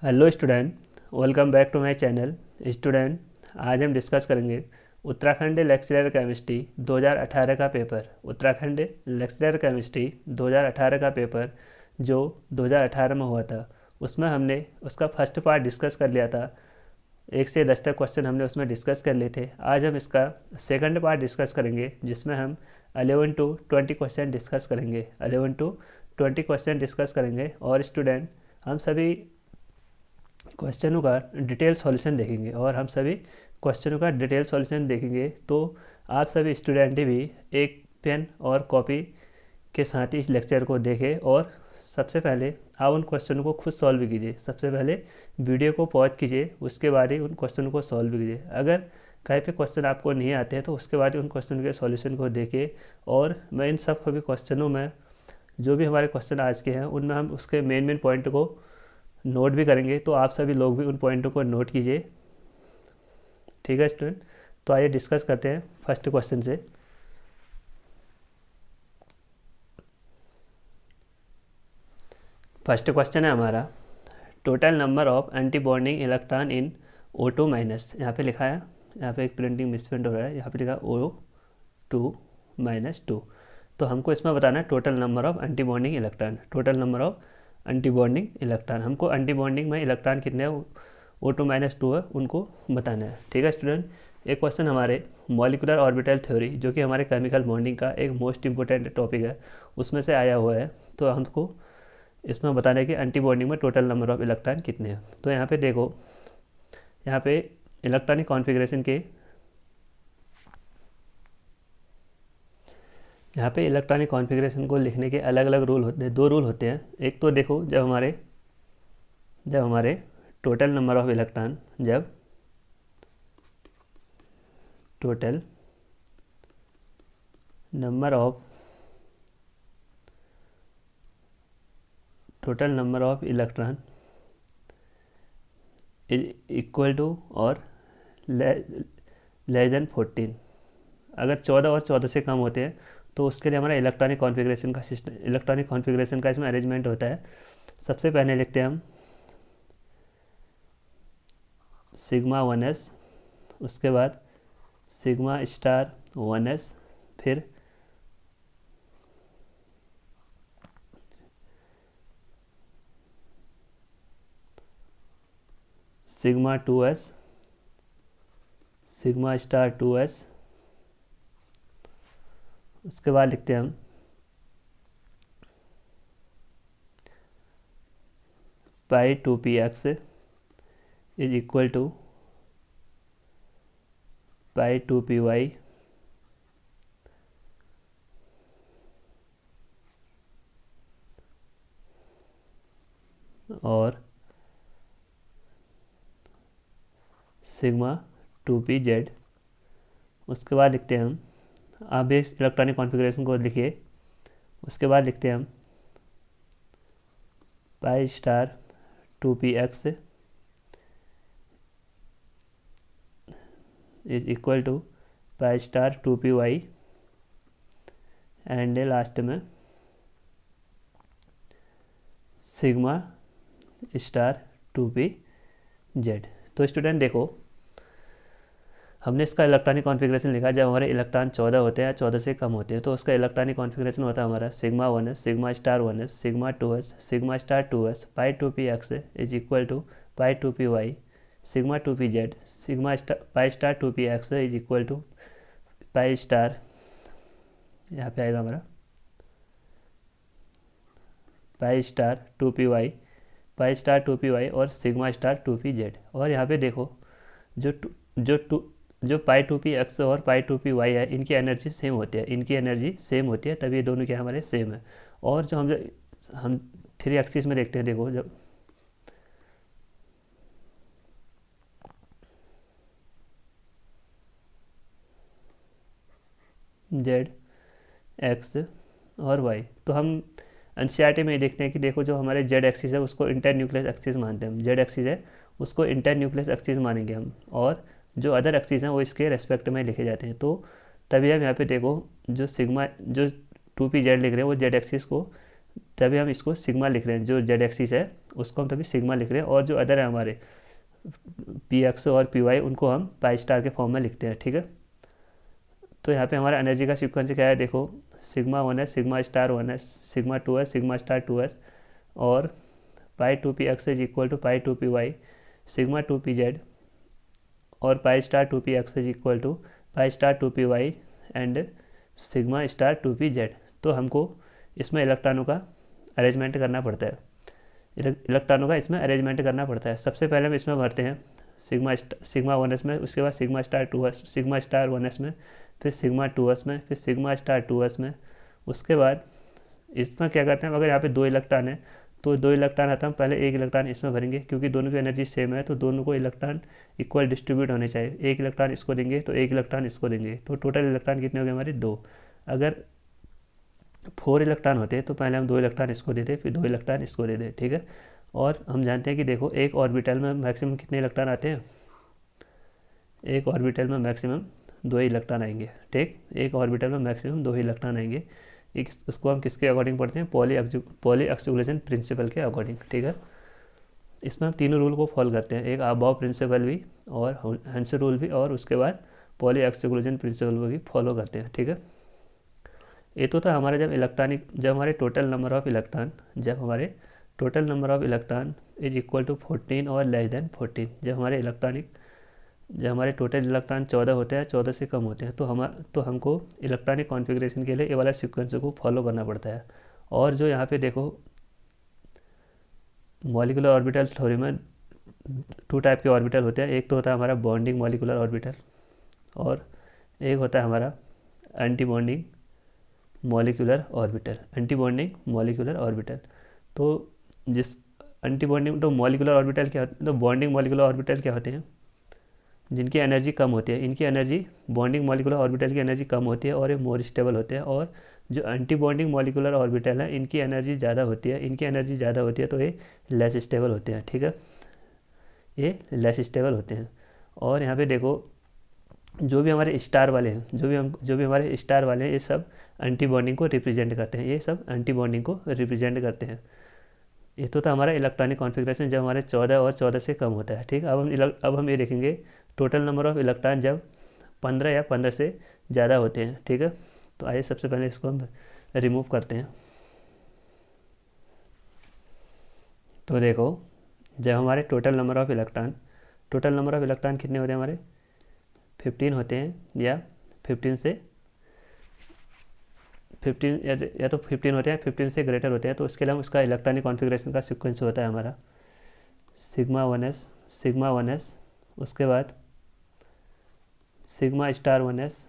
Hello student, welcome back to my channel. Student, आज हम discuss करेंगे उत्तराखंड लेक्चरर केमिस्ट्री 2018 का पेपर। उत्तराखंड लेक्चरर केमिस्ट्री 2018 का पेपर जो 2018 में हुआ था, उसमें हमने उसका फर्स्ट पार्ट डिस्कस कर लिया था। 1 से 10 तक क्वेश्चन हमने उसमें डिस्कस कर लिए थे। आज हम इसका सेकंड पार्ट डिस्कस करेंगे, जिसमें हम 11 टू 20 क्वेश्चन डिस्कस करेंगे। 11 टू 20 क्वेश्चन डिस्कस करेंगे और स्टूडेंट, हम सभी क्वेश्चनों का डिटेल सॉल्यूशन देखेंगे तो आप सभी स्टूडेंट भी एक पेन और कॉपी के साथ ही इस लेक्चर को देखें और सबसे पहले आप उन क्वेश्चनों को खुद सॉल्व कीजिए। सबसे पहले वीडियो को पॉज कीजिए, उसके बाद ही उन क्वेश्चनों को सॉल्व कीजिए। अगर कहीं पे क्वेश्चन आपको नहीं आते हैं तो उसके बाद ही उन क्वेश्चन के सॉल्यूशन को देखिए। और मैं इन सब सभी क्वेश्चनों में जो भी हमारे क्वेश्चन आज के हैं उनमें हम उसके मेन पॉइंट को नोट भी करेंगे, तो आप सभी लोग भी उन पॉइंटों को नोट कीजिए। ठीक है स्टूडेंट, तो आइए डिस्कस करते हैं फर्स्ट क्वेश्चन से। फर्स्ट क्वेश्चन है हमारा, total number of anti bonding electron in O2 minus. यहाँ पे लिखा है, यहाँ पे एक प्रिंटिंग मिसप्रिंट हो रहा है, यहाँ पे लिखा O2 माइनस 2। तो हमको इसमें बताना है total number of anti bonding electron. Total number of anti bonding electron, हमको एंटी बॉन्डिंग में इलेक्ट्रॉन कितने हैं, O2 माइनस 2 है, उनको बताना है। ठीक है स्टूडेंट, एक क्वेश्चन हमारे मॉलिकुलर ऑर्बिटल थ्योरी, जो कि हमारे केमिकल बॉन्डिंग का एक मोस्ट इंपॉर्टेंट टॉपिक है, उसमें से आया हुआ है। तो हमको इसमें बताना है कि एंटी बॉन्डिंग में टोटल नंबर ऑफ इलेक्ट्रॉन कितने हैं। तो यहाँ पे देखो, यहाँ पे इलेक्ट्रॉनिक कॉन्फ़िगरेशन के यहाँ पे इलेक्ट्रॉनिक कॉन्फ़िगरेशन को लिखने के अलग अलग रूल होते हैं। 2 रूल होते हैं। एक तो देखो, जब हमारे टोटल नंबर ऑफ इलेक्ट्रॉन, जब total number of electron is equal to और लेस देन 14, अगर 14 और 14 से कम होते हैं तो उसके लिए हमारा इलेक्ट्रॉनिक कॉन्फ़िगरेशन का इसमें अरेंजमेंट होता है। सबसे पहले लिखते हैं हम सिग्मा 1s, उसके बाद सिग्मा स्टार 1s, फिर sigma 2s, sigma star 2s, उसके बाद लिखते हैं हम pi 2px is equal to pi 2py और सिग्मा 2pz। उसके बाद लिखते हैं हम, आप भी इलेक्ट्रॉनिक कॉन्फ़िगरेशन को लिखिए। उसके बाद लिखते हैं हम pi star 2px is equal to pi star 2py and last में सिग्मा स्टार 2pz। तो स्टूडेंट देखो, हमने इसका इलेक्ट्रॉनिक कॉन्फ़िगरेशन लिखा। जब हमारे इलेक्ट्रॉन 14 होते हैं, 14 से कम होते हैं, तो उसका इलेक्ट्रॉनिक कॉन्फ़िगरेशन होता है हमारा sigma 1s, sigma star 1s, sigma 2s, sigma star 2s, pi 2px is equal to pi 2py, sigma 2pz, sigma star pi star 2px is equal to pi star, यहाँ पे आएगा हमारा pi star 2py, पाई star 2py और sigma star 2pz। और यहाँ पे देखो, जो जो टू जो पाई 2px और पाई 2py है, इनकी एनर्जी सेम होती है, तभी ये दोनों क्या हमारे सेम है। और जो हम 3 एक्सिस में देखते हैं, देखो, जब जेड एक्स और वाई, तो हम एनसीईआरटी में ये देखते हैं कि देखो, जो हमारे जेड एक्सिस है उसको इंटर न्यूक्लियस एक्सिस मानते हैं हम। जेड एक्सिस है उसको इंटर न्यूक्लियस एक्सिस मानेंगे हम, और जो अदर एक्सिस हैं वो इसके रेस्पेक्ट में लिखे जाते हैं। तो तभी हम यहाँ पे देखो, जो 2pz लिख रहे हैं वो जेड एक्सिस को तभी हम इसको सिग्मा लिख रहे हैं, जो जेड एक्सिस है उसको हम तभी सिग्मा लिख रहे हैं, और जो अदर है हमारे पी एक्स और पी वाई उनको हम पाई स्टार के फॉर्म में लिखते हैं, ठीक है। तो यहाँ पे हमारा एनर्जी का सीक्वेंस क्या है, देखो sigma 1s sigma star 1s sigma 2s sigma star 2s, और pi 2p x is equal to pi 2p y sigma 2p z, और pi star 2p x is equal to pi star 2p y and sigma star 2p z। तो हमको इसमें इलेक्ट्रॉनों का arrangement करना पड़ता है, इलेक्ट्रॉनों का इसमें अरेंजमेंट करना पड़ता है। सबसे पहले हम इसमें भरते हैं सिग्मा 1s में, उसके बाद sigma star 2s sigma star 1s में, फिर सिग्मा 2s में, फिर सिग्मा स्टार 2s में। उसके बाद इसमें क्या करते हैं, अगर यहाँ पे 2 इलेक्ट्रॉन है तो 2 इलेक्ट्रॉन आता है, हम पहले 1 इलेक्ट्रॉन इसमें भरेंगे, क्योंकि दोनों की एनर्जी सेम है तो दोनों को इलेक्ट्रॉन इक्वल डिस्ट्रीब्यूट होने चाहिए। 1 इलेक्ट्रॉन इसको देंगे तो 1 इलेक्ट्रॉन इसको देंगे, तो टोटल इलेक्ट्रॉन कितने हो गए हमारे 2। अगर 4 इलेक्ट्रॉन होते तो पहले हम 2 इलेक्ट्रॉन इसको देते, फिर 2 इलेक्ट्रॉन इसको देते, ठीक है। और हम जानते हैं कि देखो एक ऑर्बिटल में मैक्सिमम कितने इलेक्ट्रॉन आते हैं, एक ऑर्बिटल में मैक्सिमम 2 ही इलेक्ट्रॉन आएंगे, ठीक। एक ऑर्बिटल में मैक्सिमम 2 ही इलेक्ट्रॉन आएंगे। उसको हम किसके अकॉर्डिंग पढ़ते हैं, पॉली एक्सक्लूजन प्रिंसिपल के अकॉर्डिंग, ठीक है। इसमें हम तीनों रूल को फॉलो करते हैं, एक अबाव प्रिंसिपल भी और हेंस रूल भी, और उसके बाद पॉली एक्सक्लूजन प्रिंसिपल भी फॉलो करते हैं, ठीक है। ये तो था हमारा जब हमारे टोटल नंबर ऑफ इलेक्ट्रॉन, जब हमारे total number of electron is equal to 14 और लेस देन 14, जब हमारे टोटल इलेक्ट्रॉन 14 होते हैं, 14 से कम होते हैं, तो हमको इलेक्ट्रॉनिक कॉन्फ़िगरेशन के लिए ये वाला सीक्वेंस को फॉलो करना पड़ता है। और जो यहाँ पे देखो मॉलिकुलर ऑर्बिटल थ्योरी में 2 टाइप के ऑर्बिटल होते हैं, एक तो होता है हमारा बॉन्डिंग मॉलिकुलर ऑर्बिटल, और एक होता है हमारा एंटी बॉन्डिंग मॉलिकुलर ऑर्बिटल। तो जिस एंटी बॉन्डिंग तो मॉलिकुलर ऑर्बिटल क्या होते हैं, तो बॉन्डिंग मॉलिकुलर ऑर्बिटल क्या होते हैं, जिनकी एनर्जी कम होती है, इनकी एनर्जी बॉन्डिंग मॉलिकुलर ऑर्बिटल की एनर्जी कम होती है और ये मोर स्टेबल होते हैं। और जो एंटी बॉन्डिंग मॉलिकुलर ऑर्बिटल है इनकी एनर्जी ज़्यादा होती है, तो ये लेस स्टेबल होते हैं, ठीक है, ये लेस स्टेबल होते हैं। और यहाँ पे देखो जो भी हमारे स्टार वाले हैं, जो भी हमारे स्टार वाले हैं, ये सब एंटी बॉन्डिंग को रिप्रेजेंट करते हैं, ये तो था हमारा इलेक्ट्रॉनिक कॉन्फ़िगरेशन जब हमारे 14 और 14 से कम होता है, ठीक। अब हम ये देखेंगे टोटल नंबर ऑफ़ इलेक्ट्रॉन जब 15 या 15 से ज़्यादा होते हैं, ठीक है। तो आइए सबसे पहले इसको हम रिमूव करते हैं। तो देखो जब हमारे टोटल नंबर ऑफ़ इलेक्ट्रॉन कितने होते हैं हमारे 15 होते हैं, या 15 या तो 15 होते हैं, 15 से ग्रेटर होते हैं, तो उसके लिए हम उसका इलेक्ट्रॉनिक कॉन्फ़िगरेशन का सीक्वेंस होता है हमारा सिग्मा 1s, उसके बाद sigma star 1s,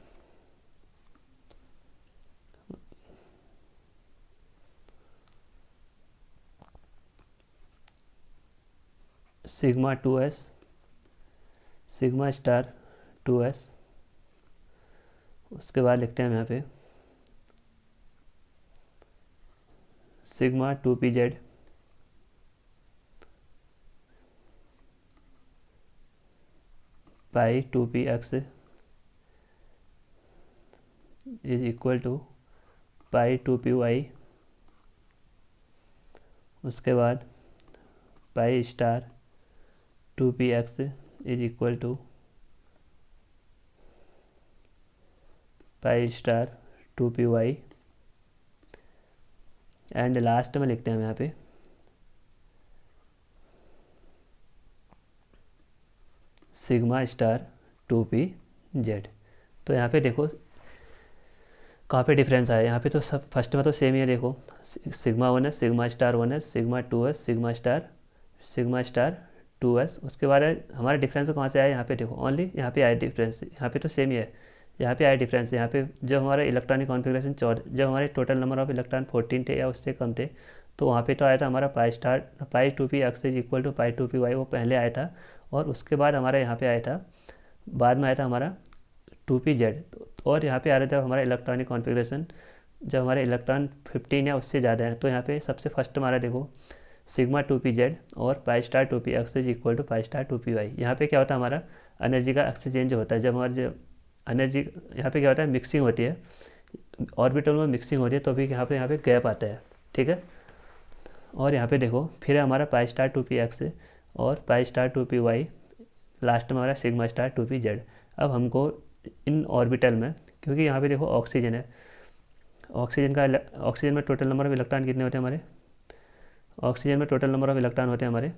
sigma 2s, sigma star 2s, उसके बाद लिखते हैं हम यहाँ पे sigma 2pz, pi 2px is equal to pi 2py, उसके बाद pi star 2px is equal to pi star 2py, and last में लिखते हैं हम यहाँ पे सिग्मा स्टार 2pz। तो यहाँ पे देखो कहाँ पे डिफरेंस आया, यहाँ पे तो सब फर्स्ट में तो सेम ही है, देखो sigma 1s, sigma star 1s, sigma 2s, sigma star 2s। उसके बाद हमारा डिफरेंस कहाँ से आया, यहाँ पे देखो ओनली यहाँ पे आया डिफरेंस, यहाँ पे तो सेम ही है, यहाँ पे आया डिफरेंस। यहाँ पे जब हमारा इलेक्ट्रॉनिक कॉन्फ़िगरेशन जब हमारे टोटल नंबर ऑफ इलेक्ट्रॉन 14 थे या उससे कम थे, तो वहाँ पे तो आया था हमारा pi 2px is equal to pi 2py, वो पहले आया था। और उसके बाद हमारा यहाँ पे आया था, बाद में आया था हमारा 2pz। और यहाँ पे आ रहा था हमारा इलेक्ट्रॉनिक कॉन्फ़िगरेशन जब हमारे इलेक्ट्रॉन 15 या उससे ज़्यादा है, तो यहाँ पे सबसे फर्स्ट हमारा देखो सिग्मा 2pz और pi star 2px is equal to pi star 2py। यहाँ पे क्या होता है, हमारा एनर्जी का एक्सचेंज होता है। जब हमारी एनर्जी यहाँ पे क्या होता है, मिक्सिंग होती है, ऑर्बिटल में मिक्सिंग होती है, तो भी यहाँ पे गैप आता है, ठीक है। और यहाँ पे देखो फिर हमारा पाई स्टार 2p x और पाई स्टार 2py, लास्ट में हमारा सिग्मा स्टार 2pz। अब हमको इन ऑर्बिटल में, क्योंकि यहाँ पे देखो ऑक्सीजन है, ऑक्सीजन में टोटल नंबर ऑफ इलेक्ट्रॉन कितने होते हैं हमारे, ऑक्सीजन में टोटल नंबर ऑफ इलेक्ट्रॉन होते हैं हमारे,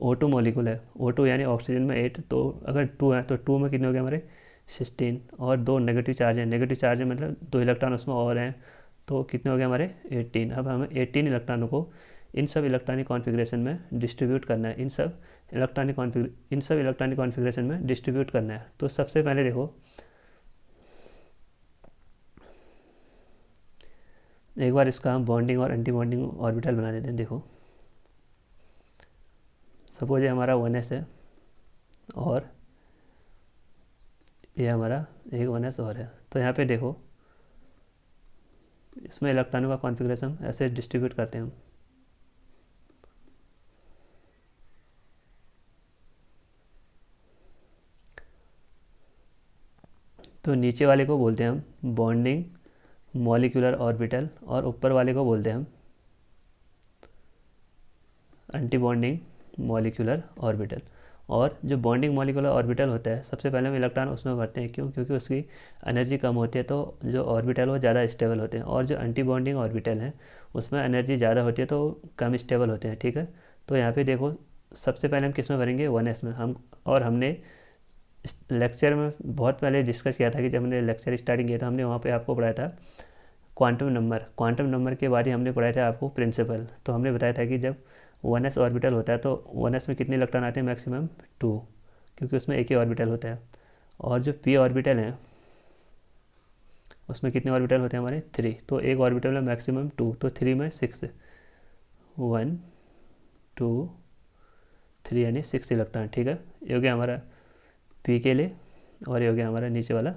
O2 मॉलिक्यूल है, O2 यानी ऑक्सीजन में 8, तो अगर 2 है तो 2 में कितने हो गए हमारे 16, और 2 नेगेटिव चार्ज है, नेगेटिव चार्ज है मतलब 2 इलेक्ट्रॉन उसमें और हैं, तो कितने हो गए हमारे 18। अब हमें 18 इलेक्ट्रॉनों को इन सब इलेक्ट्रॉनिक कॉन्फ़िगरेशन में डिस्ट्रीब्यूट करना है, इन सब इलेक्ट्रॉनिक कॉन्फ़िगरेशन में डिस्ट्रीब्यूट करना है। तो सबसे पहले देखो एक बार इसका हम बॉन्डिंग और एंटी बॉन्डिंग ऑर्बिटल बना देते हैं। देखो सपोज ये हमारा 1s है और ये हमारा एक 1s और है, तो यहाँ पे देखो इसमें इलेक्ट्रॉनों का कॉन्फ़िगरेशन ऐसे डिस्ट्रीब्यूट करते हैं हम। तो नीचे वाले को बोलते हैं हम बॉन्डिंग मॉलिक्यूलर ऑर्बिटल और ऊपर वाले को बोलते हैं हम एंटी बॉन्डिंग मॉलिक्यूलर ऑर्बिटल। और जो बॉन्डिंग मॉलिक्यूलर ऑर्बिटल होता है सबसे पहले हम इलेक्ट्रॉन उसमें भरते हैं, क्यों, क्योंकि उसकी एनर्जी कम होती है, तो जो ऑर्बिटल वो ज़्यादा स्टेबल होते हैं, और जो एंटी बॉन्डिंग ऑर्बिटल हैं उसमें एनर्जी ज़्यादा होती है तो कम स्टेबल होते हैं। ठीक है, तो यहाँ पे देखो सबसे पहले हम किस में भरेंगे 1s में। और हमने लेक्चर में बहुत पहले डिस्कस किया था कि जब हमने लेक्चर स्टार्टिंग किया था हमने वहाँ पे आपको पढ़ाया था क्वांटम नंबर के बाद ही हमने पढ़ाया था आपको प्रिंसिपल। तो हमने बताया था कि जब 1s ऑर्बिटल होता है तो 1s में कितने इलेक्ट्रॉन आते हैं, मैक्सिमम 2, क्योंकि उसमें एक ही ऑर्बिटल होता है। और जो p ऑर्बिटल है उसमें कितने ऑर्बिटल होते हैं हमारे 3, तो एक ऑर्बिटल में मैक्सिमम 2, तो 3 में 6, 1 2 3 यानी 6 इलेक्ट्रॉन। ठीक है, ये हो गया हमारा p के लिए और ये हो गया हमारा नीचे वाला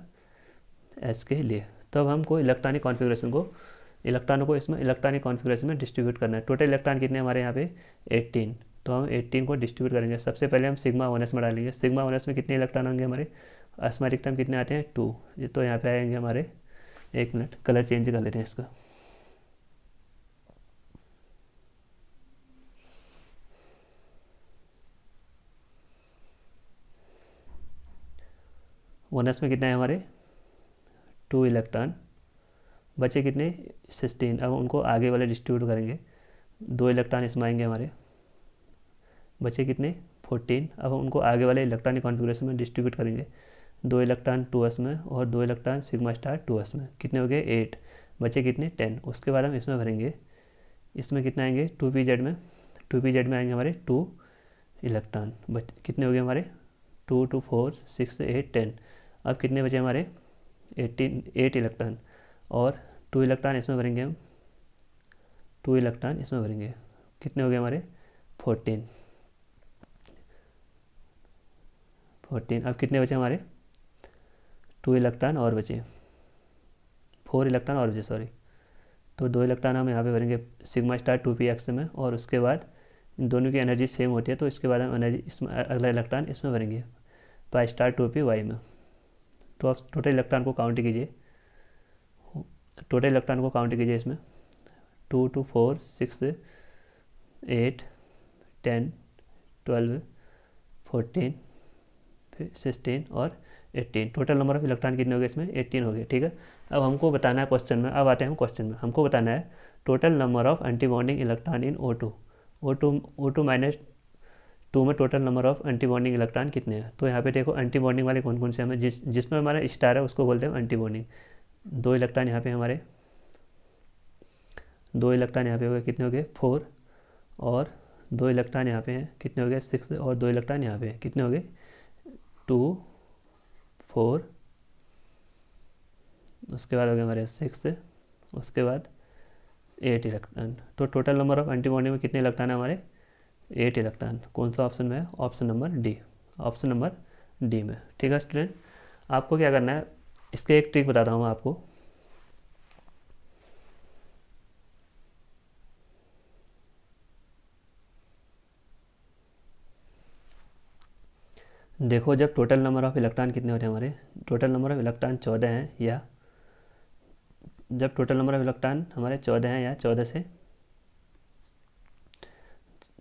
s के लिए। तो अब हमको इलेक्ट्रॉनों को इसमें इलेक्ट्रॉनिक कॉन्फ़िगरेशन में डिस्ट्रीब्यूट करना है। टोटल इलेक्ट्रॉन कितने हमारे यहाँ पे 18, तो हम 18 को डिस्ट्रीब्यूट करेंगे। सबसे पहले हम सिग्मा 1s में डालेंगे। सिग्मा 1s में कितने इलेक्ट्रॉन होंगे हमारे, इसमें अधिकतम कितने आते हैं 2, ये तो यहाँ पे आएंगे हमारे, एक मिनट कलर चेंज कर लेते हैं इसका। वन एस में कितने हैं हमारे 2 इलेक्ट्रॉन, बचे कितने 16। अब उनको आगे वाले डिस्ट्रीब्यूट करेंगे, 2 इलेक्ट्रॉन इसमें आएंगे हमारे, बचे कितने 14। अब हम उनको आगे वाले इलेक्ट्रॉनिक कॉन्फ़िगरेशन में डिस्ट्रीब्यूट करेंगे, 2 इलेक्ट्रॉन 2s में और 2 इलेक्ट्रॉन सिग्मा स्टार 2s में, कितने हो गए 8, बचे कितने 10। उसके बाद हम इसमें भरेंगे, इसमें कितने आएंगे 2pz में, 2pz में आएंगे हमारे 2 इलेक्ट्रॉन, कितने हो गए हमारे 2 2 4 6 8 10। अब कितने बचे हमारे 8 इलेक्ट्रॉन, और 2 इलेक्ट्रॉन इसमें भरेंगे हम, 2 इलेक्ट्रॉन इसमें भरेंगे, कितने हो गए हमारे 14। अब कितने बचे हमारे 2 इलेक्ट्रॉन और बचे, 4 इलेक्ट्रॉन और बचे सॉरी। तो 2 इलेक्ट्रॉन हम यहाँ पे भरेंगे सिग्मा स्टार 2px में, और उसके बाद इन दोनों की एनर्जी सेम होती है तो इसके बाद हम एनर्जी इसमें अगला इलेक्ट्रॉन इसमें भरेंगे पाई स्टार 2py में। तो आप टोटल इलेक्ट्रॉन को काउंट कीजिए, इसमें 2 2 4 6 8 10 12 14 16 और 18। टोटल नंबर ऑफ इलेक्ट्रॉन कितने हो गए इसमें 18 हो गए। ठीक है, अब हमको बताना है क्वेश्चन में, अब आते हैं क्वेश्चन में, हमको बताना है total number of anti bonding electron in O2 minus 2 में total number of anti bonding electron कितने हैं। तो यहाँ पे देखो एंटी बॉन्डिंग वाले कौन कौन से हमें, जिसमें हमारा स्टार है उसको बोलते हैं एंटी बॉन्डिंग। 2 इलेक्ट्रॉन यहाँ पे हमारे, 2 इलेक्ट्रॉन यहाँ पे हो गए, कितने हो गए 4, और 2 इलेक्ट्रॉन यहाँ पे हैं, कितने हो गए 6, और 2 इलेक्ट्रॉन यहाँ पे हैं, कितने हो गए 2 4, उसके बाद हो गए हमारे 6, उसके बाद 8 इलेक्ट्रॉन। तो total number of anti bonding में कितने इलेक्ट्रॉन है हमारे 8 इलेक्ट्रॉन। कौन सा ऑप्शन में है, ऑप्शन नंबर डी में। ठीक है स्टूडेंट, आपको क्या करना है, इसके एक ट्रिक बताता हूँ मैं आपको। देखो जब टोटल नंबर ऑफ इलेक्ट्रॉन कितने होते हैं हमारे, टोटल नंबर ऑफ इलेक्ट्रॉन 14 हैं, या जब टोटल नंबर ऑफ इलेक्ट्रॉन हमारे 14 हैं या 14 से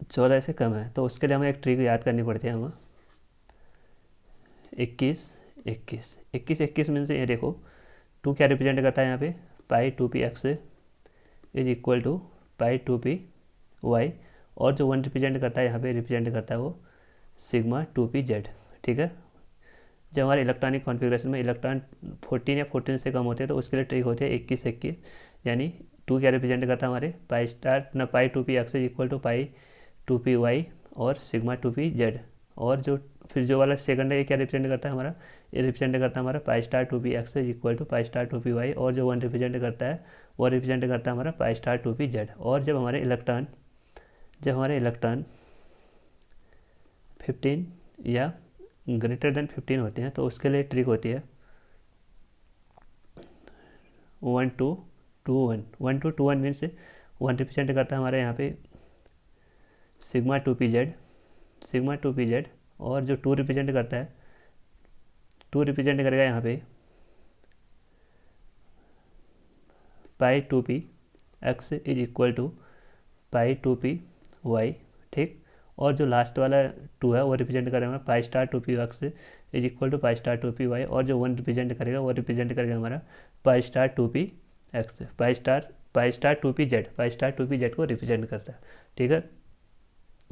14 से कम है, तो उसके लिए हमें एक ट्रिक याद करनी पड़ती है। हमें 21 21 21 21 में से ये देखो 2 क्या रिप्रेजेंट करता है यहाँ पे, pi 2p x is equal to pi 2p y, और जो 1 रिप्रेजेंट करता है यहाँ पे रिप्रेजेंट करता है वो सिग्मा 2p z। ठीक है, जब हमारे इलेक्ट्रॉनिक कॉन्फ़िगरेशन में इलेक्ट्रॉन 14 या 14 से कम होते हैं तो उसके लिए ट्रिक होती है 21 21, यानी 2 क्या रिप्रेजेंट करता है हमारे पाई स्टार ना pi 2p x is equal to pi 2p y और सिग्मा 2p z। और जो फिर जो वाला सेकंड है ये क्या रिप्रेजेंट करता है हमारा, ये रिप्रेजेंट करता है हमारा pi star 2p x is equal to pi star 2p y, और जो 1 रिप्रेजेंट करता है वो रिप्रेजेंट करता है हमारा पाई स्टार 2p z। और जब हमारे इलेक्ट्रॉन 15 या ग्रेटर देन 15 होते हैं तो उसके लिए ट्रिक होती है 1 2 2 1। 1 2 2 1 मीन्स 1 रिप्रेजेंट करता है हमारे यहाँ पे सिग्मा 2p z, और जो 2 रिप्रेजेंट करता है 2 रिप्रेजेंट करेगा यहाँ पे pi 2p x is equal to pi 2p y। ठीक, और जो लास्ट वाला 2 है वो रिप्रेजेंट करेगा pi star 2p x is equal to pi star 2p y, और जो 1 रिप्रेजेंट करेगा वो रिप्रेजेंट करेगा हमारा पाई स्टार 2p x, पाई स्टार 2p z को रिप्रेजेंट करता है। ठीक है,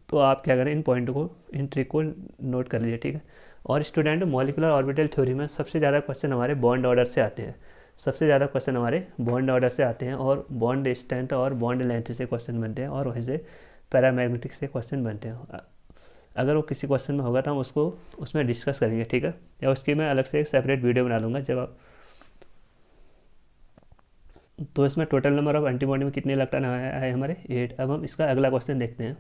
तो आप क्या करें, इन पॉइंट को, इन ट्रिक को नोट कर लीजिए। ठीक है, और स्टूडेंट मॉलिकुलर ऑर्बिटल थ्योरी में सबसे ज़्यादा क्वेश्चन हमारे बॉन्ड ऑर्डर से आते हैं, सबसे ज़्यादा क्वेश्चन हमारे बॉन्ड ऑर्डर से आते हैं, और बॉन्ड स्ट्रेंथ और बॉन्ड लेंथ से क्वेश्चन बनते हैं, और वहीं से पैरामैग्नेटिक से क्वेश्चन बनते हैं। अगर वो किसी क्वेश्चन में होगा तो हम उसको उसमें डिस्कस करेंगे। ठीक है, या उसकी मैं अलग से एक सेपरेट वीडियो बना लूँगा जब आप। तो इसमें टोटल नंबर ऑफ एंटीबॉडी में कितने इलेक्ट्रॉन आए हमारे 8। अब हम इसका अगला क्वेश्चन देखते हैं।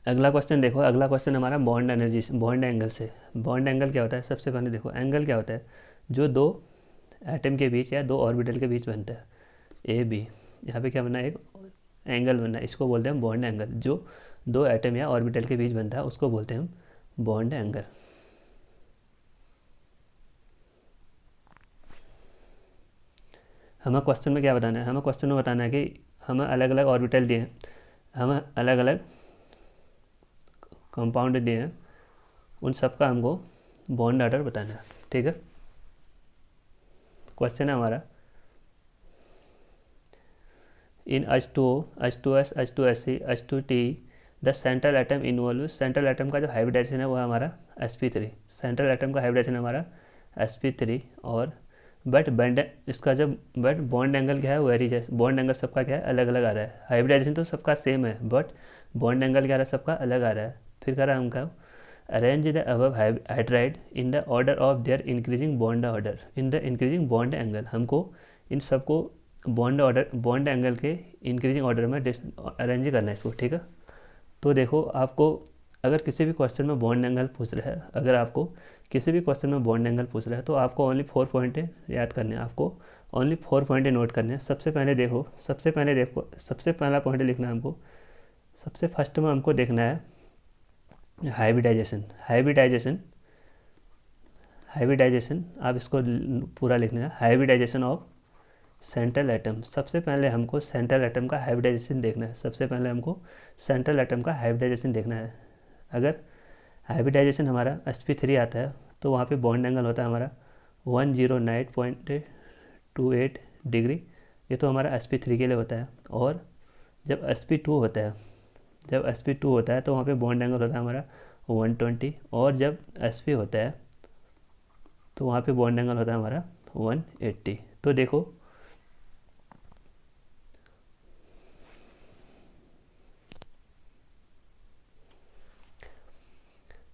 अगला क्वेश्चन देखो, अगला क्वेश्चन हमारा बॉन्ड एनर्जी बॉन्ड एंगल से। बॉन्ड एंगल क्या होता है, सबसे पहले देखो एंगल क्या होता है, जो दो एटम के बीच या दो ऑर्बिटल के बीच बनता है ए बी। यहाँ पे क्या बनना है, एक एंगल बनना है, इसको बोलते हैं बॉन्ड एंगल। जो दो एटम या ऑर्बिटल के बीच बनता है उसको बोलते हैं हम बॉन्ड एंगल। हमें क्वेश्चन में क्या बताना है, हमें क्वेश्चन में बताना है कि हमें अलग अलग ऑर्बिटल दिए हैं, हमें अलग अलग कंपाउंड दिए हैं, उन सब का हमको बॉन्ड ऑर्डर बताना है। ठीक है, क्वेश्चन है हमारा इन H2O, H2S, H2SC, H2T the central atom involve. Central atom का जो हाइब्रिडाइजेशन है वो है हमारा sp3। सेंट्रल एटम का हाइब्रिडाइजेशन है हमारा sp3, और बट बॉन्ड इसका जो बट बॉन्ड एंगल क्या है वो वेरी, बॉन्ड एंगल सबका क्या है अलग अलग आ रहा है। हाइब्रिडाइजेशन तो सबका सेम है बट बॉन्ड एंगल क्या आ रहा है सबका अलग आ रहा है। फिर कह रहा है हमका arrange the above hydride in the order of their increasing bond order in the increasing bond angle. हमको इन सबको बॉन्ड एंगल के इंक्रीजिंग ऑर्डर में अरेंज करना है इसको। ठीक है, तो देखो आपको अगर किसी भी क्वेश्चन में बॉन्ड एंगल पूछ रहा है, अगर आपको किसी भी क्वेश्चन में बॉन्ड एंगल पूछ रहा है तो आपको ओनली 4 पॉइंट याद करने हैं, आपको ओनली 4 पॉइंट नोट करने हैं। सबसे पहला पॉइंट लिखना है हमको, सबसे फर्स्ट में हमको देखना है हाइब्रिडाइजेशन। आप इसको पूरा लिखना है, हाइब्रिडाइजेशन ऑफ सेंट्रल एटम। सबसे पहले हमको सेंट्रल एटम का हाइब्रिडाइजेशन देखना है, सबसे पहले हमको सेंट्रल एटम का हाइब्रिडाइजेशन देखना है। अगर हाइब्रिडाइजेशन हमारा sp3 आता है तो वहाँ पे बॉन्ड एंगल होता है हमारा 109.28 डिग्री, ये तो हमारा sp3 के लिए होता है। और जब sp2 होता है तो वहाँ पे बॉन्ड एंगल होता है हमारा 120, और जब sp होता है तो वहाँ पे बॉन्ड एंगल होता है हमारा 180। तो देखो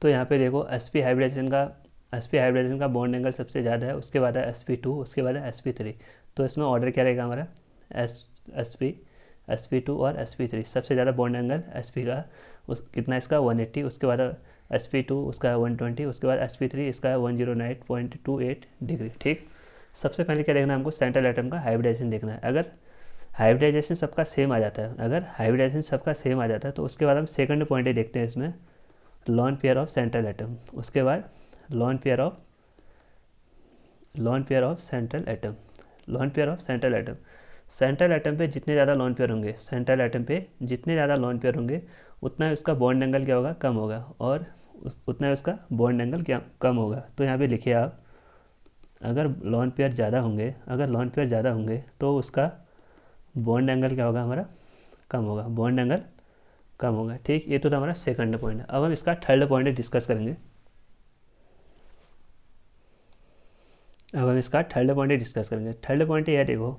तो यहाँ पे देखो sp हाइब्रिडाइजेशन का बॉन्ड एंगल सबसे ज़्यादा है, उसके बाद है sp2, उसके बाद है sp3। तो इसमें ऑर्डर क्या रहेगा हमारा sp2 और sp3। सबसे ज़्यादा बॉन्ड एंगल sp का कितना इसका 180, उसके बाद sp2 उसका 120, उसके बाद sp3 इसका 109.28 डिग्री। ठीक, सबसे पहले क्या देखना है हमको सेंट्रल एटम का हाइब्रिडाइजेशन देखना है। अगर हाइब्रिडाइजेशन सबका सेम आ जाता है तो उसके बाद हम सेकंड पॉइंट देखते हैं इसमें lone pair of central atom, उसके बाद lone pair of central atom. Central atom पे जितने ज़्यादा लोन पेयर होंगे, सेंट्रल एटम पे जितने ज़्यादा लोन पेयर होंगे उतना ही उसका बॉन्ड एंगल क्या होगा, कम होगा, और उतना ही उसका बॉन्ड एंगल क्या कम होगा। तो यहाँ पे लिखिए आप, अगर लोन पेयर ज़्यादा होंगे, अगर लोन पेयर ज़्यादा होंगे तो उसका बॉन्ड एंगल क्या होगा, हमारा कम होगा, बॉन्ड एंगल कम होगा। ठीक, ये तो था हमारा सेकंड पॉइंट। अब हम इसका थर्ड पॉइंट डिस्कस करेंगे। अब हम इसका थर्ड पॉइंट डिस्कस करेंगे। थर्ड पॉइंट यह देखो,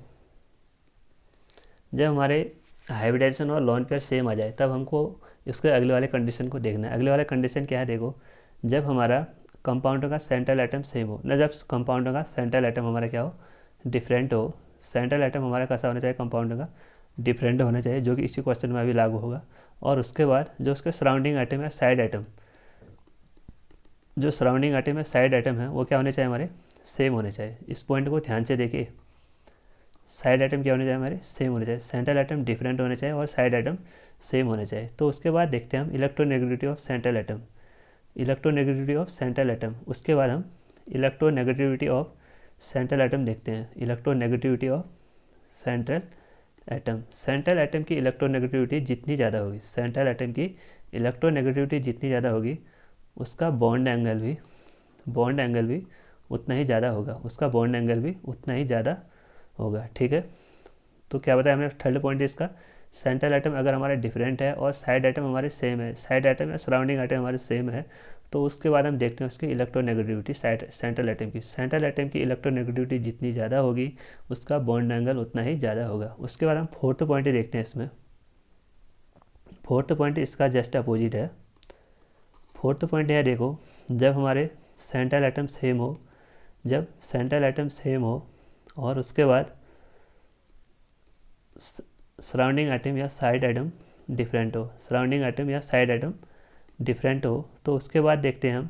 जब हमारे हाइब्रिडाइजेशन और लोन पेयर सेम आ जाए तब हमको इसके अगले वाले कंडीशन को देखना है। अगले वाला कंडीशन क्या है, देखो, जब हमारा कंपाउंडों का सेंट्रल एटम सेम हो ना, जब कंपाउंडों का सेंट्रल एटम हमारा क्या हो, डिफरेंट हो। सेंट्रल एटम हमारा कैसा होना चाहिए, कंपाउंडों का डिफरेंट होना चाहिए, जो कि इसी क्वेश्चन में अभी लागू होगा। और उसके बाद जो उसके सराउंडिंग एटम है, साइड एटम, जो सराउंडिंग एटम है, साइड एटम है, वो क्या होने चाहिए, हमारे सेम होने चाहिए। इस पॉइंट को ध्यान से देखिए, साइड आइटम क्या होने चाहिए, हमारे सेम होने चाहिए। सेंट्रल आइटम डिफरेंट होने चाहिए और साइड आइटम सेम होने चाहिए। तो उसके बाद देखते हैं हम electronegativity of central item, electronegativity of central item. उसके बाद हम इलेक्ट्रोनेगेटिविटी ऑफ सेंट्रल आइटम देखते हैं, electronegativity of central atom. Central atom की इलेक्ट्रोनेगेटिविटी जितनी ज़्यादा होगी, सेंट्रल एटम की इलेक्ट्रोनेगेटिविटी जितनी ज़्यादा होगी, उसका बॉन्ड एंगल भी उतना ही ज़्यादा होगा, उसका बॉन्ड एंगल भी उतना ही ज़्यादा होगा। ठीक है, तो क्या बताया हमने, थर्ड पॉइंट इसका, सेंट्रल एटम अगर हमारे डिफरेंट है और साइड एटम हमारे सेम है, साइड एटम या सराउंडिंग एटम हमारे सेम है, तो उसके बाद हम देखते हैं उसकी इलेक्ट्रोनेगेटिविटी सेंट्रल एटम की। सेंट्रल एटम की इलेक्ट्रोनेगेटिविटी जितनी ज़्यादा होगी, उसका बॉन्ड एंगल उतना ही ज़्यादा होगा। उसके बाद हम फोर्थ पॉइंट देखते हैं इसमें। फोर्थ पॉइंट इसका जस्ट अपोजिट है। फोर्थ पॉइंट है, देखो, जब हमारे सेंट्रल एटम सेम हो, जब सेंट्रल एटम सेम हो और उसके बाद सराउंडिंग एटम या साइड एटम डिफरेंट हो, सराउंडिंग एटम या साइड एटम डिफरेंट हो, तो उसके बाद देखते हैं हम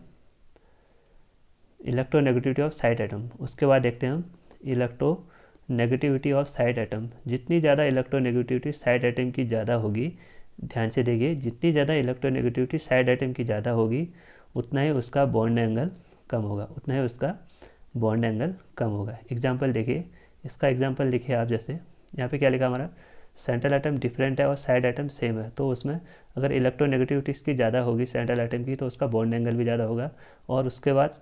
इलेक्ट्रोनेगेटिविटी ऑफ साइड एटम। उसके बाद देखते हैं हम इलेक्ट्रोनेगेटिविटी ऑफ साइड एटम। जितनी ज़्यादा इलेक्ट्रोनेगेटिविटी साइड एटम की ज़्यादा होगी, ध्यान से देखिए, जितनी ज़्यादा इलेक्ट्रोनेगेटिविटी साइड एटम की ज़्यादा होगी, उतना ही उसका बॉन्ड एंगल कम होगा, उतना ही उसका बॉन्ड एंगल कम होगा। एग्जाम्पल देखिए, इसका एग्जाम्पल लिखिए आप, जैसे यहाँ पे क्या लिखा हमारा, सेंट्रल एटम डिफरेंट है और साइड एटम सेम है, तो उसमें अगर इलेक्ट्रोनेगेटिविटी इसकी ज़्यादा होगी सेंट्रल एटम की, तो उसका बॉन्ड एंगल भी ज़्यादा होगा। और उसके बाद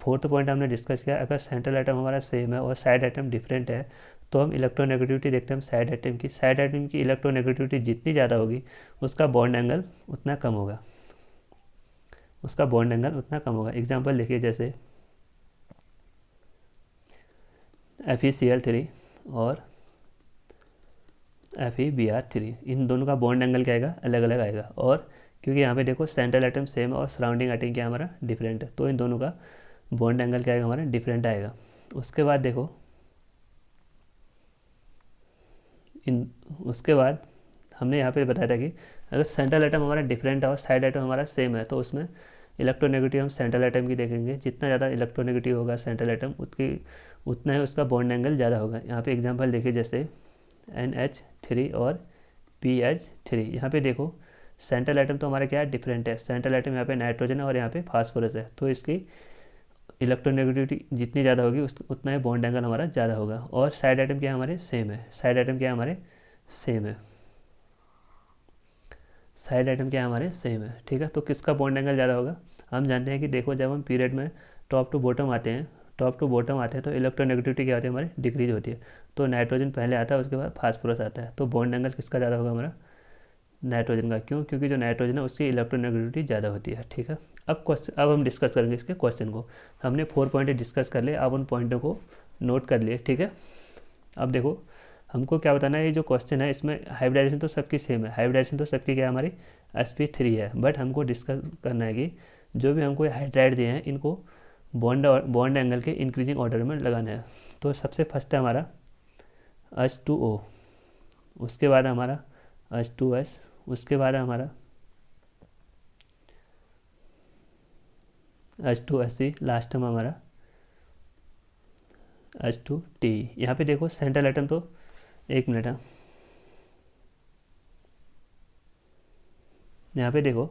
फोर्थ पॉइंट हमने डिस्कस किया, अगर सेंट्रल एटम हमारा सेम है और साइड एटम डिफरेंट है, तो हम इलेक्ट्रोनेगेटिविटी देखते हैं हम साइड एटम की। साइड एटम की इलेक्ट्रोनेगेटिविटी जितनी ज़्यादा होगी, उसका बॉन्ड एंगल उतना कम होगा, उसका बॉन्ड एंगल उतना कम होगा। एग्जाम्पल देखिए, जैसे FeCl3 और FeBr3, इन दोनों का बॉन्ड एंगल क्या आएगा, अलग अलग आएगा। और क्योंकि यहाँ पे देखो सेंट्रल एटम सेम है और सराउंडिंग एटम क्या हमारा डिफरेंट है, तो इन दोनों का बॉन्ड एंगल क्या आएगा, हमारा डिफरेंट आएगा। उसके बाद देखो, उसके बाद हमने यहाँ पे बताया था कि अगर सेंट्रल एटम हमारा डिफरेंट है और साइड एटम हमारा सेम है, तो उसमें इलेक्ट्रोनेगेटिव हम सेंट्रल एटम की देखेंगे। जितना ज़्यादा इलेक्ट्रोनेगेटिव होगा सेंट्रल एटम, उतना ही उसका बॉन्ड एंगल ज़्यादा होगा। यहाँ पे एग्जांपल देखिए, जैसे NH3 और PH3। यहाँ पे देखो, सेंट्रल एटम तो हमारा क्या है, डिफरेंट है। सेंट्रल एटम यहाँ पे नाइट्रोजन है और यहाँ पे फास्फोरस है, तो इसकी इलेक्ट्रोनेगेटिविटी जितनी ज़्यादा होगी उतना ही बॉन्ड एंगल हमारा ज़्यादा होगा। और साइड आइटम क्या हमारे सेम है, साइड आइटम क्या हमारे सेम है, साइड आइटम क्या हमारे सेम है। ठीक है, तो किसका बॉन्ड एंगल ज़्यादा होगा, हम जानते हैं कि देखो, जब हम पीरियड में टॉप टू बॉटम आते हैं, टॉप टू बॉटम आते हैं, तो इलेक्ट्रोनेगेटिविटी क्या होती है, हमारी डिक्रीज होती है। तो नाइट्रोजन पहले आता है, उसके बाद फास्फोरस आता है, तो बॉन्ड एंगल किसका ज़्यादा होगा, हमारा नाइट्रोजन का। क्यों, क्योंकि जो नाइट्रोजन है उसकी इलेक्ट्रोनेगेटिविटी ज़्यादा होती है। ठीक है, अब हम डिस्कस करेंगे इसके क्वेश्चन को। हमने 4 पॉइंट डिस्कस कर लिए, अब उन पॉइंटों को नोट कर लिए। ठीक है, अब देखो, हमको क्या बताना है, ये जो क्वेश्चन है इसमें हाइब्रिडाइजेशन तो सबकी सेम है, हाइब्रिडाइजेशन तो सबकी क्या है, हमारी sp3 है। बट हमको डिस्कस करना है कि जो भी हमको हाइड्राइड दिए हैं, इनको बॉन्ड एंगल के इंक्रीजिंग ऑर्डर में लगाना है। तो सबसे फर्स्ट है हमारा H2O, उसके बाद हमारा H2S, उसके बाद हमारा H2SC, लास्ट में हमारा H2T। यहाँ पे देखो सेंट्रल एटम तो, एक मिनट है, यहाँ पे देखो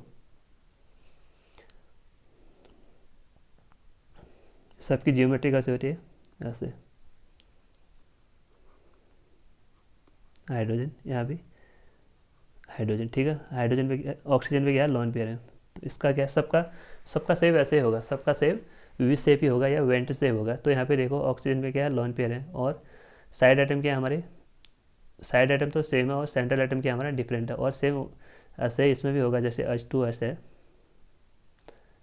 सबकी जियोमेट्री कैसे होती है, ऐसे। हाइड्रोजन, यहाँ भी हाइड्रोजन, ठीक है। हाइड्रोजन पे ऑक्सीजन पे क्या है, लोन पेयर है। तो इसका क्या, सबका सबका सेव ऐसे ही होगा, सबका सेव वी शेप ही होगा या वेंट सेव होगा। तो यहाँ पे देखो ऑक्सीजन पे क्या है, लोन पेयर है, और साइड एटम क्या है हमारे, साइड एटम तो सेम है और सेंट्रल एटम क्या हमारा डिफरेंट है। और सेम ऐसे इसमें भी होगा, जैसे H2S है,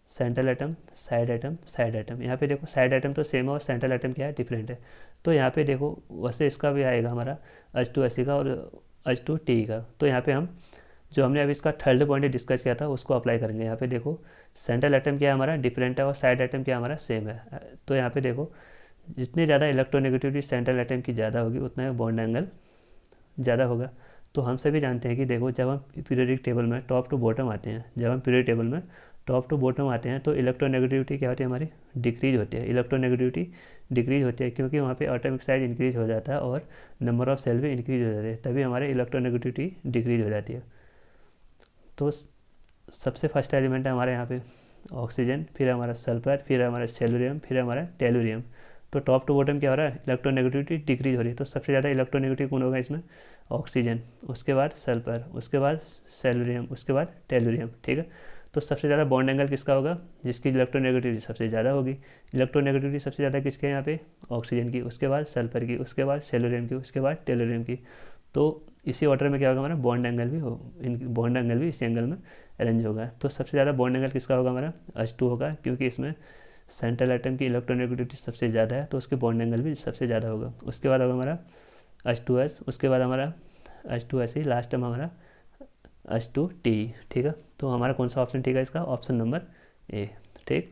central atom side atom side atom. यहाँ पे देखो साइड एटम तो सेम है और सेंट्रल एटम क्या है, डिफरेंट है। तो यहाँ पे देखो वैसे इसका भी आएगा हमारा H2SE का और H2Te का। तो यहाँ पे हम जो हमने अभी इसका थर्ड पॉइंट डिस्कस किया था उसको अप्लाई करेंगे। यहाँ पे देखो सेंट्रल एटम क्या हमारा डिफरेंट है और साइड एटम क्या हमारा सेम है। तो यहाँ पे देखो जितनी ज़्यादा इलेक्ट्रोनेगेटिविटी सेंट्रल एटम की ज़्यादा होगी उतना बॉन्ड एंगल ज़्यादा होगा। तो हम सभी जानते हैं कि देखो जब हम पीरियोडिक टेबल में टॉप टू बॉटम आते हैं, जब हम पीरियोडिक टेबल में टॉप टू बॉटम आते हैं तो इलेक्ट्रोनेगेटिविटी क्या होती है हमारी, डिक्रीज होती है। इलेक्ट्रोनेगेटिविटी डिक्रीज होती है क्योंकि वहाँ पे एटॉमिक साइज इंक्रीज हो जाता है और नंबर ऑफ सेल भी इंक्रीज हो जाते हैं, तभी हमारे इलेक्ट्रोनेगेटिविटी डिक्रीज हो जाती है। तो सबसे फर्स्ट एलिमेंट है हमारे यहाँ पे ऑक्सीजन, फिर हमारा सल्फर, फिर हमारा सेलुरियम, फिर हमारा टेलुरियम। तो टॉप टू बॉटम क्या हो रहा है, इलेक्ट्रोनेगेटिविटी डिक्रीज हो रही है। तो सबसे ज़्यादा इलेक्ट्रोनेगेटिव कौन होगा इसमें, ऑक्सीजन, उसके बाद सल्फर, उसके बाद सेलुरियम, उसके बाद टेलुरियम, ठीक है। तो सबसे ज़्यादा बॉन्ड एंगल किसका होगा, जिसकी इलेक्ट्रोनेगेटिविटी सबसे ज़्यादा होगी। इलेक्ट्रोनेगेटिविटी सबसे ज़्यादा किसके यहाँ पे, ऑक्सीजन की, उसके बाद सल्फर की, उसके बाद सेलुरियम की, उसके बाद टेलुरियम की। तो इसी ऑर्डर में क्या होगा हमारा, बॉन्ड एंगल भी हो, बॉन्ड एंगल भी इसी एंगल में अरेंज होगा। तो सबसे ज़्यादा बॉन्ड एंगल किसका होगा हमारा, H2 होगा, क्योंकि इसमें सेंट्रल एटम की इलेक्ट्रोनेगेटिविटी सबसे ज़्यादा है तो उसके बॉन्ड एंगल भी सबसे ज़्यादा होगा। उसके बाद होगा हमारा H2S, उसके बाद हमारा H2S ही, लास्ट टाइम हमारा H2Te, ठीक है। तो हमारा कौन सा ऑप्शन ठीक है इसका, ऑप्शन नंबर ए, ठीक।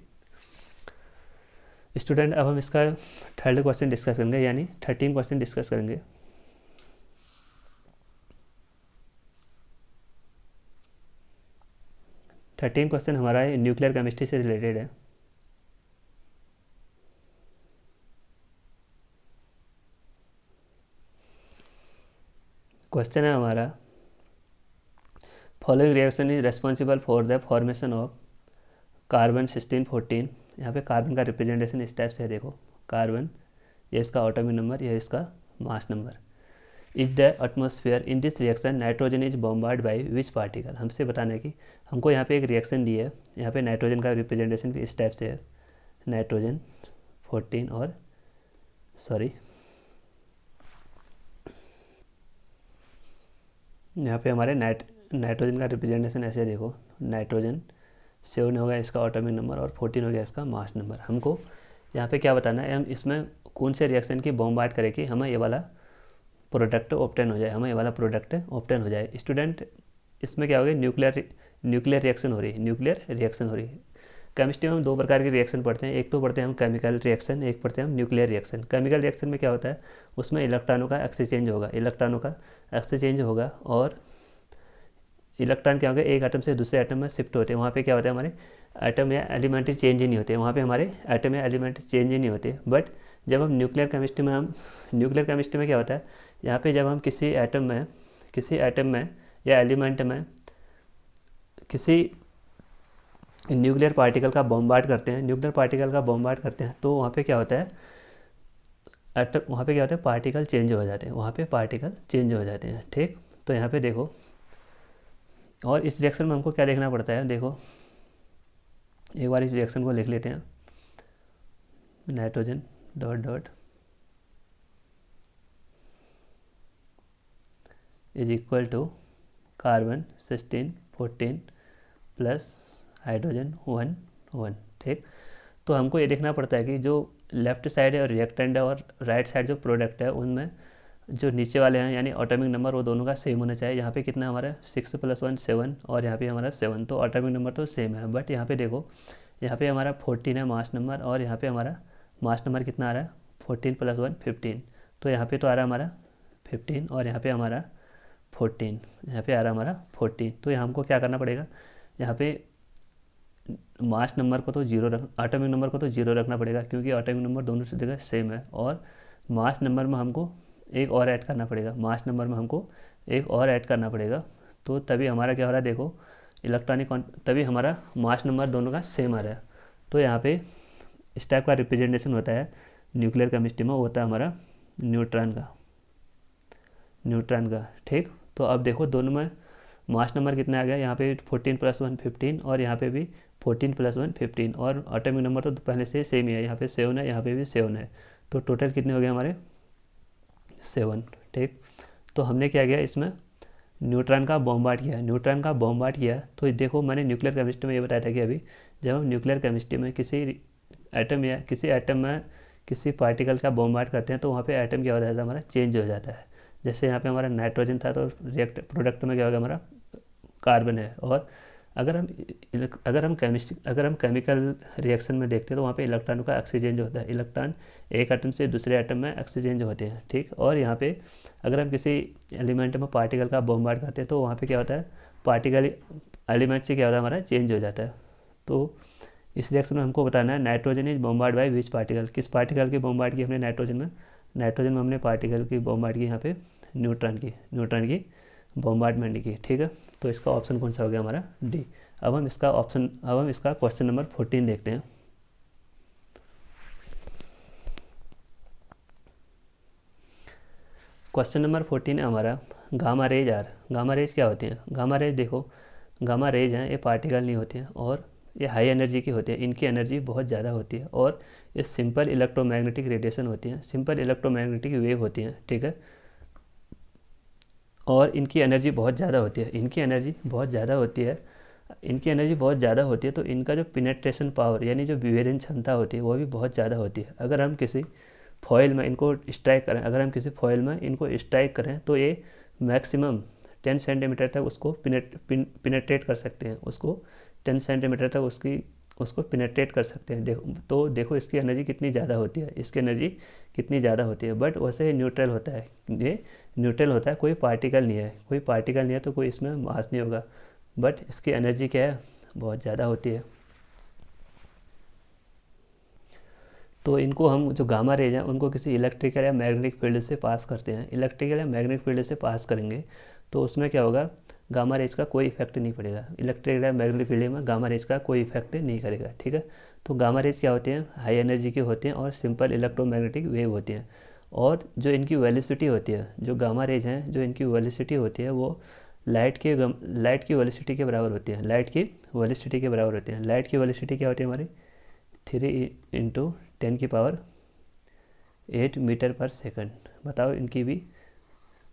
स्टूडेंट अब हम इसका थर्ड क्वेश्चन डिस्कस करेंगे, यानी 13 क्वेश्चन डिस्कस करेंगे। थर्टीन क्वेश्चन हमारा न्यूक्लियर केमिस्ट्री से रिलेटेड है। क्वेश्चन है हमारा, following reaction is responsible for the formation of carbon 1614। यहाँ पे कार्बन का रिप्रेजेंटेशन इस टाइप से है, देखो कार्बन, ये इसका एटॉमिक नंबर, ये इसका mass number. Is the atmosphere in this reaction nitrogen is bombard by which particle. हमसे बताना है कि हमको यहाँ पे एक रिएक्शन दी है, यहाँ पे नाइट्रोजन का रिप्रेजेंटेशन भी इस टाइप से है, नाइट्रोजन 14 और सॉरी यहाँ पे हमारे नाइट्रोजन का रिप्रेजेंटेशन ऐसे देखो, नाइट्रोजन 7 हो गया इसका एटॉमिक नंबर और 14 हो गया इसका मास नंबर। हमको यहाँ पे क्या बताना है, हम इसमें कौन से रिएक्शन की बॉम्बार्ड करें कि हमें ये वाला प्रोडक्ट ऑप्टेन हो जाए, हमें ये वाला प्रोडक्ट ऑप्टेन हो जाए। स्टूडेंट इसमें क्या हो गया, न्यूक्लियर रिएक्शन हो रही है, न्यूक्लियर रिएक्शन हो रही है। केमिस्ट्री में हम दो प्रकार के रिएक्शन पढ़ते हैं, एक तो पढ़ते हैं हम केमिकल रिएक्शन, एक पढ़ते हैं हम न्यूक्लियर रिएक्शन। केमिकल रिएक्शन में क्या होता है, उसमें इलेक्ट्रॉनों का एक्सचेंज होगा, इलेक्ट्रॉनों का एक्सचेंज होगा और इलेक्ट्रॉन क्या होगा, एक एटम से दूसरे एटम में शिफ्ट होते हैं। वहाँ पे क्या होता है, हमारे एटम या एलिमेंट चेंज ही नहीं होते, वहाँ पे हमारे एटम या एलिमेंट चेंज ही नहीं होते। बट जब हम न्यूक्लियर केमिस्ट्री में क्या होता है, यहाँ पे जब हम किसी एटम में या एलिमेंट में किसी न्यूक्लियर पार्टिकल का बॉम्बार्ड करते हैं, तो वहाँ पे क्या होता है, पार्टिकल चेंज हो जाते हैं, ठीक। तो यहाँ पे देखो, और इस रिएक्शन में हमको क्या देखना पड़ता है, देखो एक बार इस रिएक्शन को लिख लेते हैं, nitrogen dot dot is equal to carbon 1614 plus hydrogen 1 ठीक। तो हमको ये देखना पड़ता है कि जो लेफ्ट साइड है और रिएक्टेंट है और राइट साइड जो प्रोडक्ट है, उनमें जो नीचे वाले हैं यानी एटॉमिक नंबर वो दोनों का सेम होना चाहिए। यहाँ पे कितना हमारा 6 + 1 7 और यहाँ पे हमारा 7, तो एटॉमिक नंबर तो सेम है। बट यहाँ पे देखो, यहाँ पे हमारा 14 है मास नंबर और यहाँ पे हमारा मास नंबर कितना आ रहा है, 14 + 1 15। तो यहाँ पे तो आ रहा है हमारा 15 और यहाँ पे हमारा 14, यहाँ पे आ रहा है हमारा 14। तो यहाँ हमको क्या करना पड़ेगा, यहाँ पे मास नंबर को तो जीरो एटॉमिक नंबर को तो जीरो रखना पड़ेगा, क्योंकि एटॉमिक नंबर दोनों से जगह सेम है। और मास नंबर में हमको एक और ऐड करना पड़ेगा, तो तभी हमारा क्या हो रहा है, देखो इलेक्ट्रॉनिक, तभी हमारा मास नंबर दोनों का सेम आ रहा है। तो यहाँ पे इस टाइप का रिप्रेजेंटेशन होता है न्यूक्लियर केमिस्ट्री में, होता है हमारा न्यूट्रॉन का। न्यूट्रॉन का। ठीक, तो अब देखो दोनों में मास नंबर कितना आ गया, यहाँ पे 14 + 1 15 और यहाँ पे भी 14 + 1 15, और एटॉमिक नंबर तो पहले से सेम ही है, यहाँ पे 7 है, यहाँ पे भी 7 है, तो टोटल कितने हो गए हमारे 7। ठीक, तो हमने क्या किया इसमें न्यूट्रॉन का बॉम्बार्ड किया। न्यूट्रॉन का बॉम्बार्ड किया तो देखो मैंने न्यूक्लियर केमिस्ट्री में ये बताया था कि अभी जब हम न्यूक्लियर केमिस्ट्री में किसी एटम या किसी एटम में किसी पार्टिकल का बॉम्बार्ड करते हैं तो वहाँ पे एटम क्या हो जाता है हमारा चेंज हो जाता है। जैसे यहाँ पे हमारा नाइट्रोजन था तो रिएक्ट प्रोडक्ट में क्या होगा हमारा कार्बन है। और अगर हम केमिकल रिएक्शन में देखते हैं तो वहाँ पे इलेक्ट्रॉन का एक्सचेंज होता है। इलेक्ट्रॉन एक एटम से दूसरे एटम में एक्सचेंज होते हैं। ठीक, और यहाँ पे अगर हम किसी एलिमेंट में पार्टिकल का बॉम्बार्ड करते हैं तो वहाँ पे क्या होता है पार्टिकल एलिमेंट से क्या होता है हमारा चेंज हो जाता है। तो इस रिएक्शन में हमको बताना है nitrogen is bombard by which particle, किस पार्टिकल की बॉम्बार्ड की हमने नाइट्रोजन में हमने पार्टिकल की बॉम्बार्ड की यहाँ पे न्यूट्रॉन की बॉम्बार्डमेंट की। ठीक है, तो इसका ऑप्शन कौन सा हो गया हमारा डी। अब हम इसका क्वेश्चन नंबर 14 देखते हैं। क्वेश्चन नंबर 14 है हमारा gamma rays are. Gamma rays क्या होती हैं? गामा रेज देखो, गामा रेज हैं ये पार्टिकल नहीं होते हैं और ये हाई एनर्जी की होती है, इनकी एनर्जी बहुत ज़्यादा होती है और ये सिंपल इलेक्ट्रोमैग्नेटिक रेडिएशन होती हैं, सिंपल इलेक्ट्रोमैग्नेटिक वेव होती हैं। ठीक है, और इनकी एनर्जी बहुत ज़्यादा होती है, इनकी एनर्जी बहुत ज़्यादा होती है, तो इनका जो पिनेट्रेशन पावर यानी जो विभेदन क्षमता होती है वो भी बहुत ज़्यादा होती है। अगर हम किसी फॉइल में इनको स्ट्राइक करें तो ये मैक्सिमम 10 सेंटीमीटर तक उसको पिनेट्रेट कर सकते हैं, उसको 10 सेंटीमीटर तक उसको पिनेट्रेट कर सकते हैं। देखो इसकी एनर्जी कितनी ज़्यादा होती है, बट वैसे ये न्यूट्रल होता है, कोई पार्टिकल नहीं है तो कोई इसमें मास नहीं होगा, बट इसकी एनर्जी क्या है बहुत ज़्यादा होती है। तो इनको हम जो गामा रेज हैं उनको किसी इलेक्ट्रिकल या मैग्नेटिक फील्ड से पास करते हैं। इलेक्ट्रिकल या मैग्नेटिक फील्ड से पास करेंगे तो उसमें क्या होगा गामा रेज का कोई इफेक्ट नहीं पड़ेगा। इलेक्ट्रिकल या मैग्नेटिक फील्ड में गामा रेज का कोई इफेक्ट नहीं करेगा। ठीक है, तो गामा रेज क्या होते हैं हाई एनर्जी के होते हैं और सिंपल इलेक्ट्रोमैग्नेटिक वेव होती हैं। और जो इनकी वेलोसिटी होती है, जो गामा रेज हैं जो इनकी वेलोसिटी होती है वो लाइट की वेलोसिटी के बराबर होती है। लाइट की वेलोसिटी की वेलोसिटी क्या होती है हमारी 3 × 10⁸ मीटर पर सेकंड। बताओ इनकी भी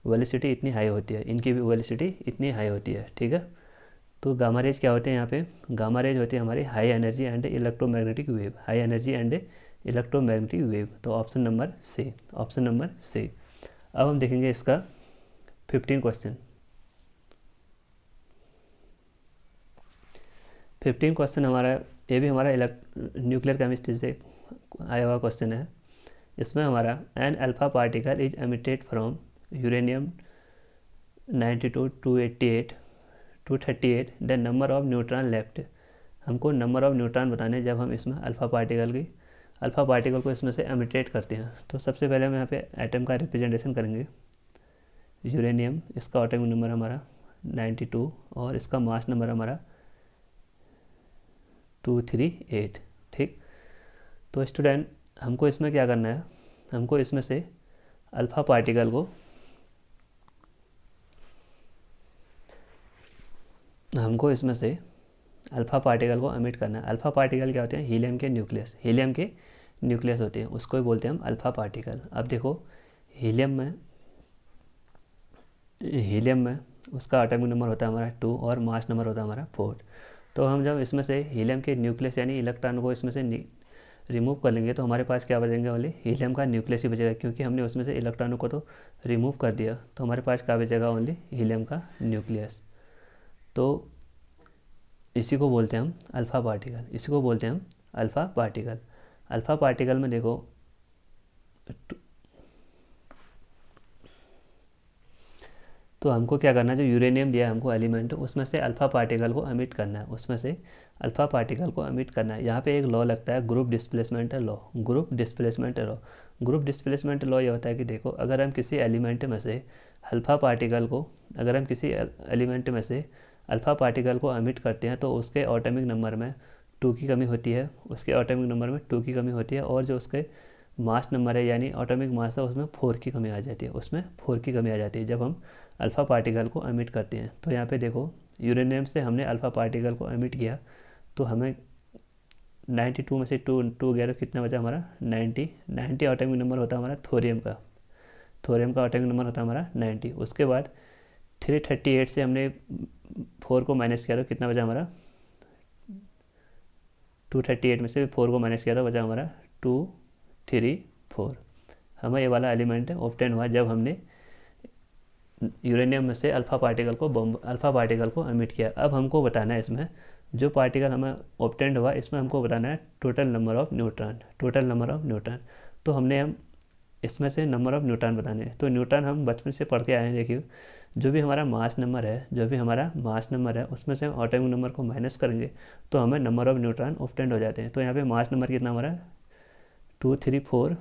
वेलोसिटी इतनी हाई होती है। ठीक है, तो गामा रेज क्या होते हैं यहाँ पे गामा रेज होती है हमारी high energy and electromagnetic wave. तो ऑप्शन नंबर सी। अब हम देखेंगे इसका 15 क्वेश्चन। 15 क्वेश्चन हमारा ये भी हमारा न्यूक्लियर केमिस्ट्री से आया हुआ क्वेश्चन है। इसमें हमारा an alpha particle is emitted from uranium 92 238 the number of neutron left. हमको नंबर ऑफ न्यूट्रॉन बताने जब हम इसमें अल्फा पार्टिकल को इसमें से एमिटेट करते हैं। तो सबसे पहले हम यहाँ पे एटम का रिप्रेजेंटेशन करेंगे। यूरेनियम, इसका एटॉमिक नंबर हमारा 92 और इसका मास नंबर हमारा 238। ठीक, तो स्टूडेंट हमको इसमें क्या करना है, हमको इसमें से अल्फ़ा पार्टिकल को एमिट करना है। अल्फ़ा पार्टिकल क्या होते हैं हीलियम के न्यूक्लियस होते हैं, उसको ही बोलते हैं हम अल्फ़ा पार्टिकल। अब देखो हीलियम में उसका एटॉमिक नंबर होता है हमारा 2 और मास नंबर होता है हमारा 4। तो हम जब इसमें से हीलियम के न्यूक्लियस यानी इलेक्ट्रॉन को इसमें से रिमूव कर लेंगे तो हमारे पास क्या बचेंगे ओनली हीलियम का न्यूक्लियस ही बचेगा, क्योंकि हमने उसमें से इलेक्ट्रॉनों को तो रिमूव कर दिया। तो हमारे पास क्या बचेगा ओनली हीलियम का न्यूक्लियस। तो इसी को बोलते हैं हम अल्फ़ा पार्टिकल। अल्फ़ा पार्टिकल में देखो तो हमको क्या करना है, जो यूरेनियम दिया है हमको एलिमेंट उसमें से अल्फ़ा पार्टिकल को एमिट करना है। यहाँ पे एक लॉ लगता है ग्रुप डिस्प्लेसमेंट लॉ ये होता है कि देखो अगर हम किसी एलिमेंट में से अल्फ़ा पार्टिकल को एमिट करते हैं तो उसके एटॉमिक नंबर में 2 की कमी होती है, और जो उसके मास नंबर है यानी एटॉमिक मास है उसमें 4 की कमी आ जाती है, उसमें 4 की कमी आ जाती है जब हम अल्फ़ा पार्टिकल को एमिट करते हैं। तो यहाँ पे देखो यूरेनियम से हमने अल्फ़ा पार्टिकल को एमिट किया तो हमें 92 में से टू गया तो कितना बचा हमारा 90 एटॉमिक नंबर होता है हमारा थोरियम का एटॉमिक नंबर होता है हमारा 90। उसके बाद 338 से हमने 4 को माइनस किया तो कितना बचा हमारा 238 में से 4 को माइनस किया तो बचा हमारा 234। हमें ये वाला एलिमेंट ऑब्टेन हुआ जब हमने यूरेनियम में से अल्फ़ा पार्टिकल को एमिट किया। अब हमको बताना है इसमें जो पार्टिकल हमें ऑब्टेंड हुआ इसमें हमको बताना है टोटल नंबर ऑफ़ न्यूट्रॉन। तो हम इसमें से नंबर ऑफ़ न्यूट्रॉन बताने हैं। तो न्यूट्रॉन हम बचपन से पढ़ के आए हैं। देखिए जो भी हमारा मास नंबर है उसमें से हम एटॉमिक नंबर को माइनस करेंगे तो हमें नंबर ऑफ़ न्यूट्रॉन ऑब्टेंड हो जाते हैं। तो यहाँ पे मास नंबर कितना हमारा 234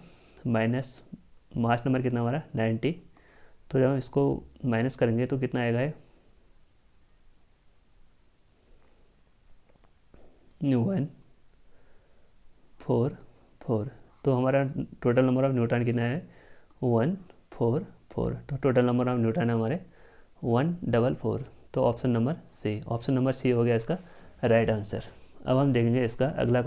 माइनस मास नंबर कितना हमारा 90। तो जब हम इसको माइनस करेंगे तो कितना आएगा 144। तो हमारा टोटल नंबर ऑफ़ न्यूट्रॉन कितना है 144। तो टोटल नंबर ऑफ़ न्यूट्रॉन है हमारे 144। तो ऑप्शन नंबर सी हो गया इसका राइट आंसर। अब हम देखेंगे इसका अगला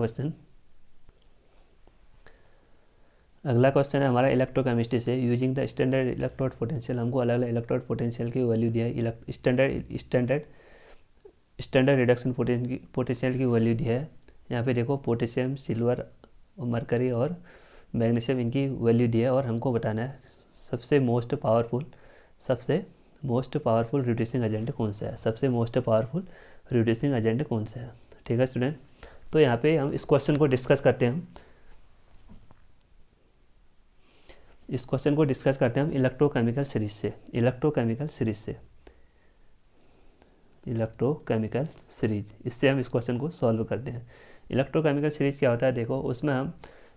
क्वेश्चन है हमारा इलेक्ट्रोकेमिस्ट्री से। Using the standard electrode potential, हमको अलग अलग इलेक्ट्रोड पोटेंशियल की वैल्यू दिया है। स्टैंडर्ड रिडक्शन पोटेंशियल की वैल्यू दिया है। यहाँ पे देखो पोटेशियम, सिल्वर, मरकरी और मैग्नीशियम इनकी वैल्यू दी है और हमको बताना है सबसे मोस्ट पावरफुल रिड्यूसिंग एजेंट कौन सा है। ठीक है स्टूडेंट, तो यहाँ पे हम इस क्वेश्चन को डिस्कस करते हैं हम इलेक्ट्रोकेमिकल सीरीज इससे हम इस क्वेश्चन को सॉल्व करते हैं। इलेक्ट्रोकेमिकल सीरीज क्या होता है, देखो उसमें हम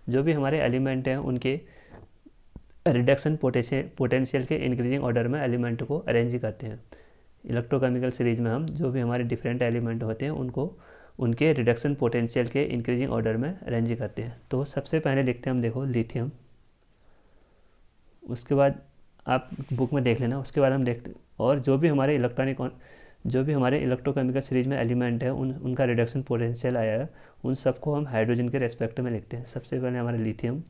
जो भी हमारे एलिमेंट हैं उनके रिडक्शन पोटेंशियल के इंक्रीजिंग ऑर्डर में एलिमेंट को अरेंज करते हैं। इलेक्ट्रोकेमिकल सीरीज में हम जो भी हमारे डिफरेंट एलिमेंट होते हैं उनको उनके रिडक्शन पोटेंशियल के इंक्रीजिंग ऑर्डर में अरेंज करते हैं। तो सबसे पहले देखते हैं हम, देखो लिथियम, उसके बाद आप बुक में देख लेना, उसके बाद हम देखते और जो भी हमारे इलेक्ट्रोकेमिकल सीरीज में एलिमेंट है उनका रिडक्शन पोटेंशियल आया है उन सबको हम हाइड्रोजन के रेस्पेक्ट में लिखते हैं। सबसे पहले हमारा लिथियम,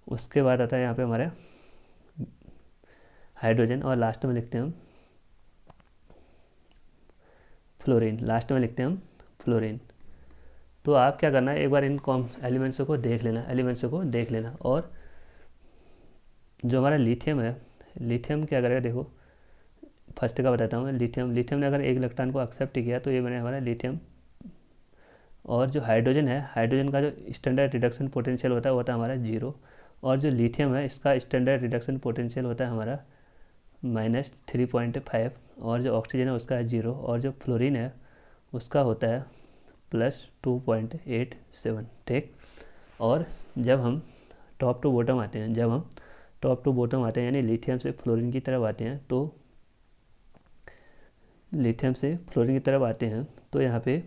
उसके बाद आता है यहाँ पे हमारे हाइड्रोजन और लास्ट में लिखते हैं हम फ्लोरीन। तो आप क्या करना है, एक बार इन एलिमेंट्स को देख लेना और जो हमारा लिथियम है, लिथियम क्या करेगा, देखो फर्स्ट का बताता हूँ मैं। लिथियम ने अगर एक इलेक्ट्रॉन को एक्सेप्ट किया तो ये बने हमारा लिथियम। और जो हाइड्रोजन है, हाइड्रोजन का जो स्टैंडर्ड रिडक्शन पोटेंशियल होता है वो होता है हमारा 0। और जो लिथियम है इसका स्टैंडर्ड रिडक्शन पोटेंशियल होता है हमारा -3.5। और जो ऑक्सीजन है उसका है 0। और जो फ्लोरीन है उसका होता है +2.87। ठीक, और जब हम टॉप टू बॉटम आते हैं यानी लिथियम से फ्लोरीन की तरफ आते हैं तो यहाँ पे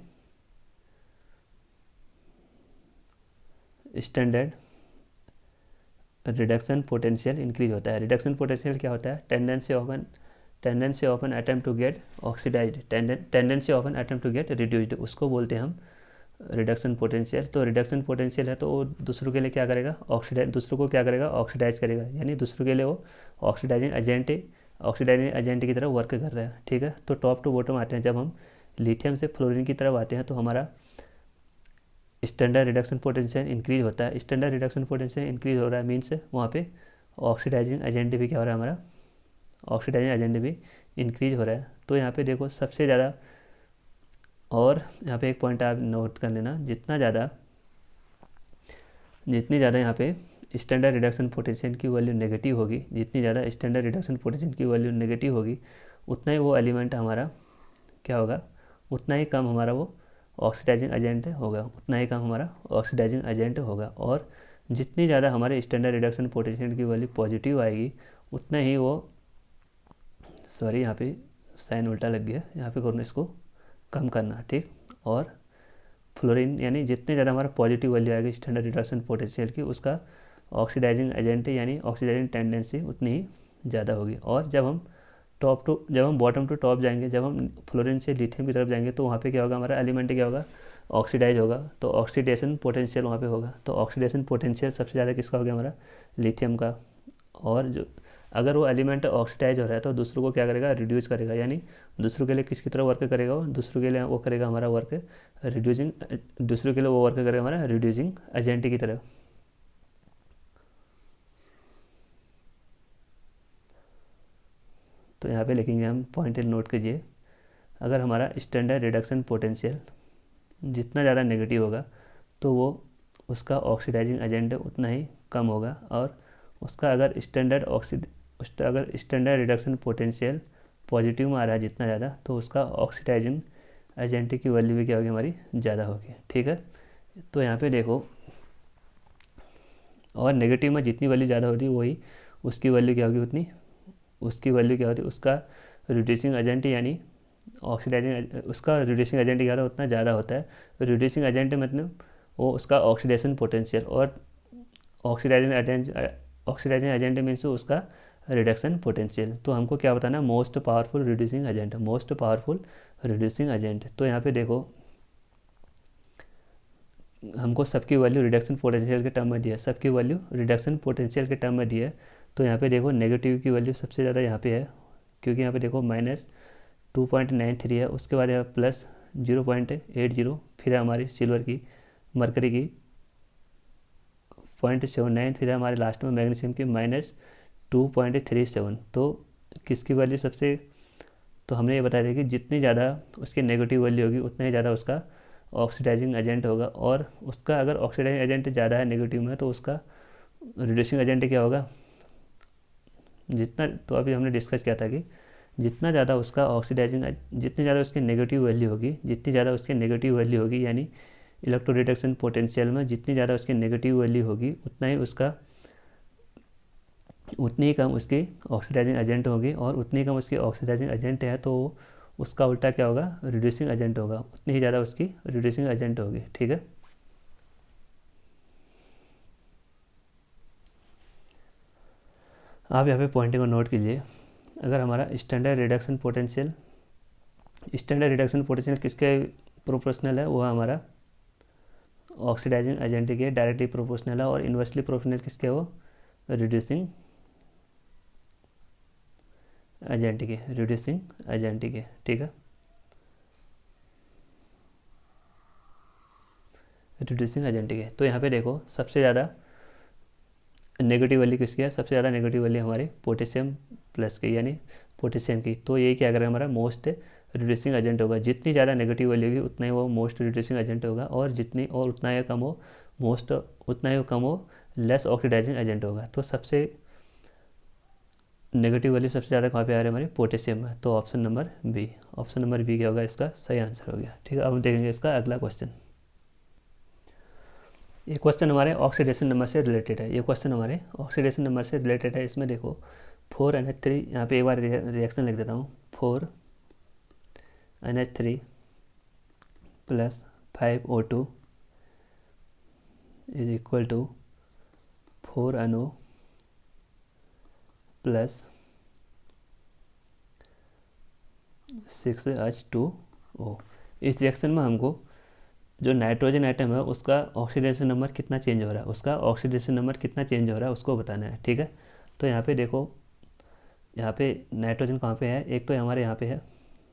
स्टैंडर्ड रिडक्शन पोटेंशियल इंक्रीज होता है। रिडक्शन पोटेंशियल क्या होता है, tendency of an atom to get oxidized, tendency of an atom to get reduced, उसको बोलते हैं हम रिडक्शन पोटेंशियल। तो रिडक्शन पोटेंशियल है तो वो दूसरों के लिए क्या करेगा, ऑक्सीडाइज करेगा, यानी दूसरों के लिए वो ऑक्सीडाइजिंग एजेंट की तरह वर्क कर रहा है। ठीक है, तो टॉप टू बॉटम आते हैं। जब हम लिथियम से फ्लोरीन की तरफ आते हैं तो हमारा स्टैंडर्ड रिडक्शन पोटेंशियल इंक्रीज होता है। स्टैंडर्ड रिडक्शन पोटेंशियल इंक्रीज हो रहा है मीन्स वहाँ पे ऑक्सीडाइजिंग एजेंट भी क्या हो रहा है, हमारा ऑक्सीडाइजिंग एजेंट भी इंक्रीज हो रहा है। तो यहाँ पे देखो सबसे ज़्यादा, और यहाँ पे एक पॉइंट आप नोट कर लेना, जितनी ज़्यादा यहाँ पे स्टैंडर्ड रिडक्शन पोटेंशियल की वैल्यू नेगेटिव होगी, उतना ही वो एलिमेंट हमारा क्या होगा, उतना ही कम हमारा वो ऑक्सीडाइजिंग एजेंट होगा। और जितनी ज़्यादा हमारे स्टैंडर्ड रिडक्शन पोटेंशियल की वैल्यू पॉजिटिव आएगी उतना ही वो, सॉरी यहाँ पे साइन उल्टा लग गया, यहाँ पे करना, इसको कम करना। ठीक, और फ्लोरीन यानी जितने ज़्यादा हमारा पॉजिटिव वैल्यू आएगी स्टैंडर्ड रिडक्शन पोटेंशियल की, उसका ऑक्सीडाइजिंग एजेंट यानी ऑक्सीडाइजिंग टेंडेंसी उतनी ही ज़्यादा होगी। और जब हम बॉटम टू टॉप जाएंगे, जब हम फ्लोरीन से लिथियम की तरफ जाएंगे, तो वहाँ पे क्या होगा, हमारा एलिमेंट क्या होगा, ऑक्सीडाइज होगा। तो ऑक्सीडेशन पोटेंशियल वहाँ पे होगा। तो ऑक्सीडेशन पोटेंशियल सबसे ज़्यादा किसका हो गया, हमारा लिथियम का। और जो अगर वो एलिमेंट ऑक्सीडाइज हो रहा है तो दूसरों को क्या करेगा, रिड्यूस करेगा। यानी दूसरों के लिए किसकी तरह वर्क करेगा, वो दूसरों के लिए वो करेगा हमारा वर्क रिड्यूसिंग, दूसरों के लिए वो वर्क करेगा हमारा रिड्यूसिंग एजेंट की तरह। तो यहाँ पे लिखेंगे हम, पॉइंट नोट कीजिए, अगर हमारा स्टैंडर्ड रिडक्शन पोटेंशियल जितना ज़्यादा नेगेटिव होगा तो वो उसका ऑक्सीडाइजिंग एजेंट उतना ही कम होगा। और उसका अगर स्टैंडर्ड रिडक्शन पोटेंशियल पॉजिटिव में आ रहा है जितना ज़्यादा, तो उसका ऑक्सीडाइजिंग एजेंट की वैल्यू भी क्या होगी, हमारी ज़्यादा होगी। ठीक है, तो यहाँ पे देखो, और नेगेटिव में जितनी वैल्यू ज़्यादा होती है वही उसकी वैल्यू क्या होगी, उतनी उसकी वैल्यू क्या होती है, उसका रिड्यूसिंग एजेंट यानी ऑक्सीडाइजिंग, उसका रिड्यूसिंग एजेंट क्या होता है, उतना ज़्यादा होता है। रिड्यूसिंग एजेंट मतलब वो उसका ऑक्सीडेशन पोटेंशियल, और ऑक्सीडाइजिंग एजेंट मीन्स उसका रिडक्शन पोटेंशियल। तो हमको क्या बताना, most powerful reducing agent, most powerful reducing agent. तो यहाँ पे देखो, हमको सबकी वैल्यू रिडक्शन पोटेंशियल के टर्म में दिया है, सबकी वैल्यू रिडक्शन पोटेंशियल के टर्म में दिया है। तो यहाँ पे देखो, नेगेटिव की वैल्यू सबसे ज़्यादा यहाँ पे है, क्योंकि यहाँ पे देखो -2.93 है, उसके बाद यहाँ +0.80, फिर हमारी सिल्वर की, मरकरी की 0.79, फिर हमारे लास्ट में मैग्नीशियम की -2.37। तो किसकी वैल्यू सबसे, तो हमने ये बताया था कि जितनी ज़्यादा उसकी नेगेटिव वैल्यू होगी उतना ही ज़्यादा उसका ऑक्सीडाइजिंग एजेंट होगा। और उसका अगर ऑक्सीडाइजिंग एजेंट ज़्यादा है नेगेटिव में, तो उसका रिड्यूसिंग एजेंट क्या होगा, जितना, तो अभी हमने डिस्कस किया था कि जितना ज़्यादा उसका ऑक्सीडाइजिंग, जितनी ज़्यादा उसकी नेगेटिव वैल्यू होगी, जितनी ज़्यादा उसकी नेगेटिव वैल्यू होगी, यानी इलेक्ट्रो रिडक्शन पोटेंशियल में जितनी ज़्यादा उसकी नेगेटिव वैल्यू होगी उतना ही उसका, उतनी ही कम उसकी ऑक्सीडाइजिंग एजेंट होगी। और उतनी ही कम उसकी ऑक्सीडाइजिंग एजेंट है तो उसका उल्टा क्या होगा, रिड्यूसिंग एजेंट होगा, उतनी ही ज़्यादा उसकी रिड्यूसिंग एजेंट होगी। ठीक है, आप यहाँ पे पॉइंटिंग को नोट कीजिए, अगर हमारा स्टैंडर्ड रिडक्शन पोटेंशियल किसके प्रोपोर्शनल है, वो हमारा ऑक्सीडाइजिंग एजेंट के डायरेक्टली प्रोपोर्शनल है। और इन्वर्सली प्रोपोर्शनल किसके, वो रिड्यूसिंग एजेंट के। ठीक है, रिड्यूसिंग एजेंट के। तो यहाँ पे देखो, सबसे ज़्यादा नेगेटिव वैल्यू किसकी है, सबसे ज़्यादा नेगेटिव वैल्यू हमारी पोटेशियम प्लस की, यानी पोटेशियम की। तो ये क्या करेगा, हमारा मोस्ट रिड्यूसिंग एजेंट होगा। जितनी ज़्यादा नेगेटिव वैल्यू होगी उतना ही वो मोस्ट रिड्यूसिंग एजेंट होगा, और जितनी, और उतना ही कम हो लेस ऑक्सीडाइजिंग एजेंट होगा। तो सबसे नेगेटिव वैल्यू सबसे ज़्यादा कहाँ पे आ रही है, हमारी पोटेशियम में। तो ऑप्शन नंबर बी क्या होगा, इसका सही आंसर हो गया। ठीक है, अब देखेंगे इसका अगला क्वेश्चन। ये क्वेश्चन हमारे ऑक्सीडेशन नंबर से रिलेटेड है। इसमें देखो 4NH3, यहाँ पे एक बार रिएक्शन लिख देता हूँ, 4NH3 + 5O2 = 4NO + 6H2O। इस रिएक्शन में हमको जो नाइट्रोजन आइटम है उसका ऑक्सीडेशन नंबर कितना चेंज हो रहा है, उसको बताना है। ठीक है, तो यहाँ पे देखो, यहाँ पे नाइट्रोजन कहाँ पे है, एक तो हमारे यहाँ पे है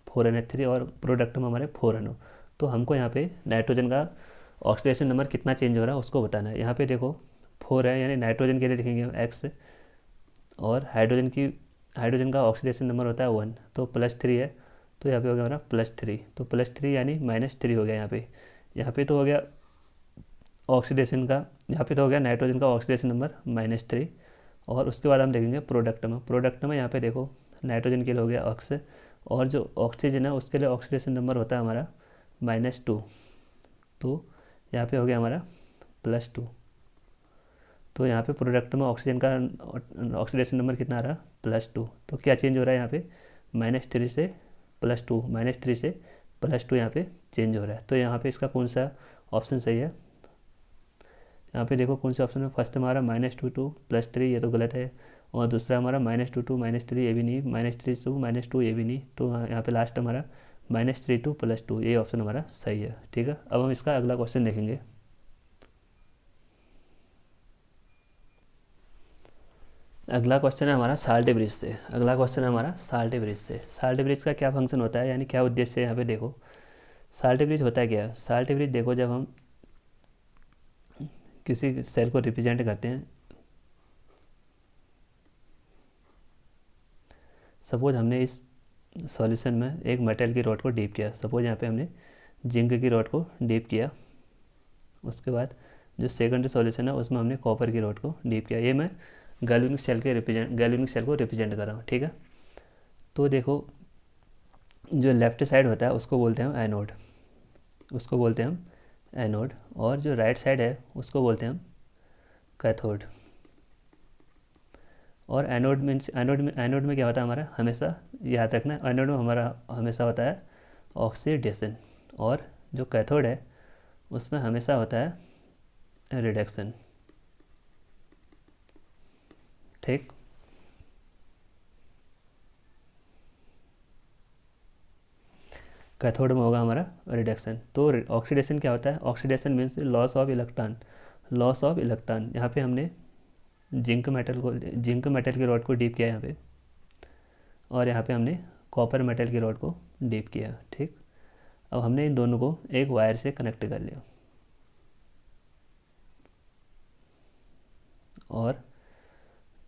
4NH3 और प्रोडक्ट में हमारे 4NO। तो हमको यहाँ पे नाइट्रोजन का ऑक्सीडेशन नंबर कितना चेंज हो रहा है उसको बताना है। यहाँ पे देखो 4 है, यानी नाइट्रोजन के लिए लिखेंगे हम X, और हाइड्रोजन का ऑक्सीडेशन नंबर होता है 1, तो +3 है, तो यहाँ पे हो गया हमारा +3। तो +3 यानी -3 हो गया यहाँ पे तो हो गया ऑक्सीडेशन का, यहाँ पे तो हो गया नाइट्रोजन का ऑक्सीडेशन नंबर -3। और उसके बाद हम देखेंगे प्रोडक्ट में यहाँ पे देखो, नाइट्रोजन के लिए हो गया X, और जो ऑक्सीजन है उसके लिए ऑक्सीडेशन नंबर होता है हमारा -2, तो यहाँ पे हो गया हमारा +2। तो यहाँ पे प्रोडक्ट में ऑक्सीजन का ऑक्सीडेशन नंबर कितना आ रहा है, +2। तो क्या चेंज हो रहा है यहाँ पे, -3 से +2 यहाँ पे चेंज हो रहा है। तो यहाँ पे इसका कौन सा ऑप्शन सही है, यहाँ पे देखो कौन से ऑप्शन में, फर्स्ट हमारा -2 +3, ये तो गलत है। और दूसरा हमारा -2 -3, ये भी नहीं। -3 ये भी नहीं। तो यहाँ पे लास्ट हमारा -3 +2, ये ऑप्शन हमारा सही है। ठीक है, अब हम इसका अगला क्वेश्चन देखेंगे। अगला क्वेश्चन है हमारा साल्ट ब्रिज से। अगला क्वेश्चन है हमारा साल्ट ब्रिज से। साल्ट ब्रिज का क्या फंक्शन होता है, यानी क्या उद्देश्य है। यहाँ पे देखो साल्ट ब्रिज होता है क्या। साल्ट ब्रिज देखो, जब हम किसी सेल को रिप्रेजेंट करते हैं, सपोज हमने इस सॉल्यूशन में एक मेटल की रॉड को डीप किया। सपोज यहाँ पे हमने जिंक की रॉड को डीप किया। उसके बाद जो सेकेंडरी सॉल्यूशन है उसमें हमने कॉपर की रॉड को डीप किया। ये मैं गैल्वेनिक सेल को रिप्रेजेंट कर रहा हूँ। ठीक है, तो देखो जो लेफ्ट साइड होता है उसको बोलते हैं हम एनोड, उसको बोलते हैं हम एनोड। और जो राइट साइड है उसको बोलते हैं हम कैथोड। और एनोड में क्या होता है हमारा, हमेशा याद रखना, एनोड में हमारा हमेशा होता है ऑक्सीडेशन। और जो कैथोड है उसमें हमेशा होता है रिडक्शन। ठीक, कैथोड में होगा हमारा रिडक्शन। तो ऑक्सीडेशन क्या होता है, oxidation means loss of electron. Loss of electron, यहाँ पे हमने जिंक मेटल की रॉड को डीप किया यहाँ पे, और यहाँ पे हमने कॉपर मेटल की रॉड को डीप किया। ठीक, अब हमने इन दोनों को एक वायर से कनेक्ट कर लिया। और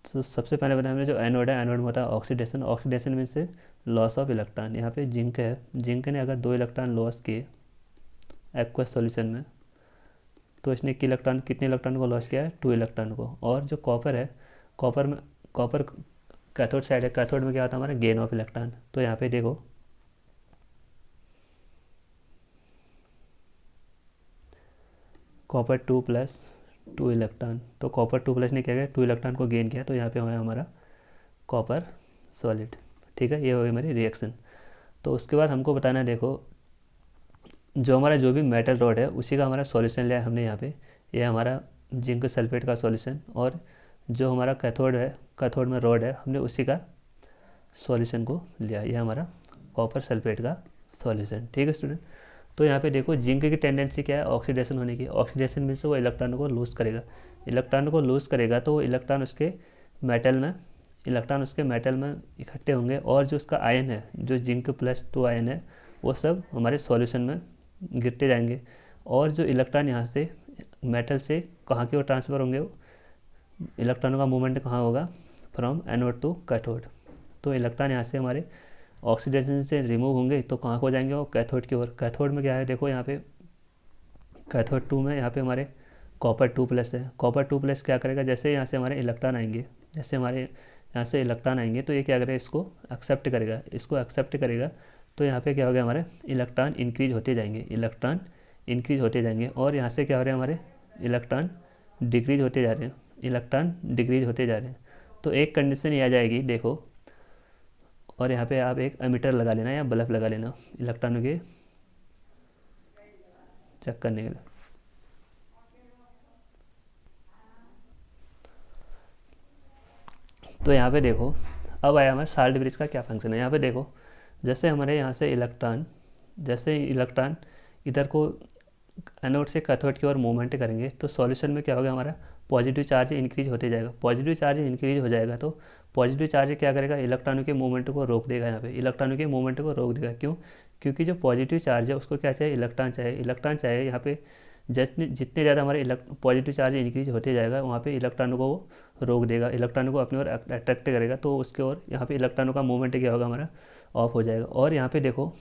तो सबसे पहले बताया हमने जो एनोड है, एनोड में होता है oxidation. Oxidation means loss of electron. यहाँ पे जिंक है, जिंक ने अगर 2 इलेक्ट्रॉन लॉस किए एक्वस सॉल्यूशन में, तो इसने कितने इलेक्ट्रॉन को लॉस किया है, 2 इलेक्ट्रॉन को। और जो कॉपर है, कॉपर कैथोड साइड है, कैथोड में क्या होता है हमारा गेन ऑफ इलेक्ट्रॉन। तो यहाँ पे देखो कॉपर 2 + 2 इलेक्ट्रॉन, तो कॉपर 2+ ने क्या किया, 2 इलेक्ट्रॉन को गेन किया। तो यहाँ पे होगा हमारा कॉपर सॉलिड। ठीक है, ये होगी हमारी रिएक्शन। तो उसके बाद हमको बताना है, देखो जो भी मेटल रॉड है उसी का हमारा सॉल्यूशन लिया है हमने यहाँ पे। ये हमारा जिंक सल्फेट का सॉल्यूशन। और जो हमारा कैथोड है, कैथोड में रॉड है, हमने उसी का सॉल्यूशन को लिया। ये हमारा कॉपर सल्फेट का सॉल्यूशन। ठीक है स्टूडेंट, तो यहाँ पे देखो जिंक की टेंडेंसी क्या है, ऑक्सीडेशन होने की। ऑक्सीडेशन मीन्स वो इलेक्ट्रॉन को लूज़ करेगा। इलेक्ट्रॉन को लूज़ करेगा तो वो इलेक्ट्रॉन उसके मेटल में इकट्ठे होंगे। और जो उसका आयन है, जो जिंक +2 आयन है, वो सब हमारे सॉल्यूशन में गिरते जाएंगे। और जो इलेक्ट्रॉन यहाँ से मेटल से कहाँ की ओर ट्रांसफ़र होंगे, इलेक्ट्रॉनों का मूवमेंट कहाँ होगा, फ्रॉम एनोड टू कैथोड। तो इलेक्ट्रॉन यहाँ से हमारे ऑक्सीडेशन से रिमूव होंगे तो कहाँ को जाएंगे, वो कैथोड की ओर। कैथोड में क्या है, देखो यहाँ पे कैथोड 2 में यहाँ पे हमारे कॉपर 2+ है। कॉपर 2+ क्या करेगा, जैसे यहाँ से हमारे इलेक्ट्रॉन आएंगे, तो ये क्या करेगा, इसको एक्सेप्ट करेगा। तो यहाँ पे क्या हो गया, हमारे इलेक्ट्रॉन इंक्रीज होते जाएंगे। और यहाँ से क्या हो रहा है, हमारे इलेक्ट्रॉन डिक्रीज होते जा रहे हैं। तो एक कंडीशन ये आ जाएगी, देखो, और यहाँ पे आप एक एमीटर लगा लेना या बल्ब लगा लेना इलेक्ट्रॉनों के चेक करने के लिए। तो यहाँ पे देखो, अब आया हमारे साल्ट ब्रिज का क्या फंक्शन है। यहाँ पे देखो, जैसे हमारे यहाँ से इलेक्ट्रॉन इधर को एनोड से कैथोड की ओर मूवमेंट करेंगे, तो सॉल्यूशन में क्या होगा, हमारा पॉजिटिव चार्ज इंक्रीज होते जाएगा। पॉजिटिव चार्ज इंक्रीज हो जाएगा तो पॉजिटिव चार्ज क्या करेगा, इलेक्ट्रॉनों के मूवमेंट को रोक देगा। यहाँ पे इलेक्ट्रॉनों के मूवमेंट को रोक देगा। क्यों, क्योंकि जो पॉजिटिव चार्ज है उसको क्या चाहिए, इलेक्ट्रॉन चाहिए। यहाँ पे जितने ज़्यादा हमारे पॉजिटिव चार्ज इंक्रीज होते जाएगा, वहाँ पे इलेक्ट्रॉनों को वो रोक देगा, इलेक्ट्रॉनों को अपनी ओर अट्रैक्ट करेगा। तो उसके ओर यहाँ पे इलेक्ट्रॉनों का मूवमेंट क्या होगा, हमारा ऑफ हो जाएगा। और यहाँ पे देखो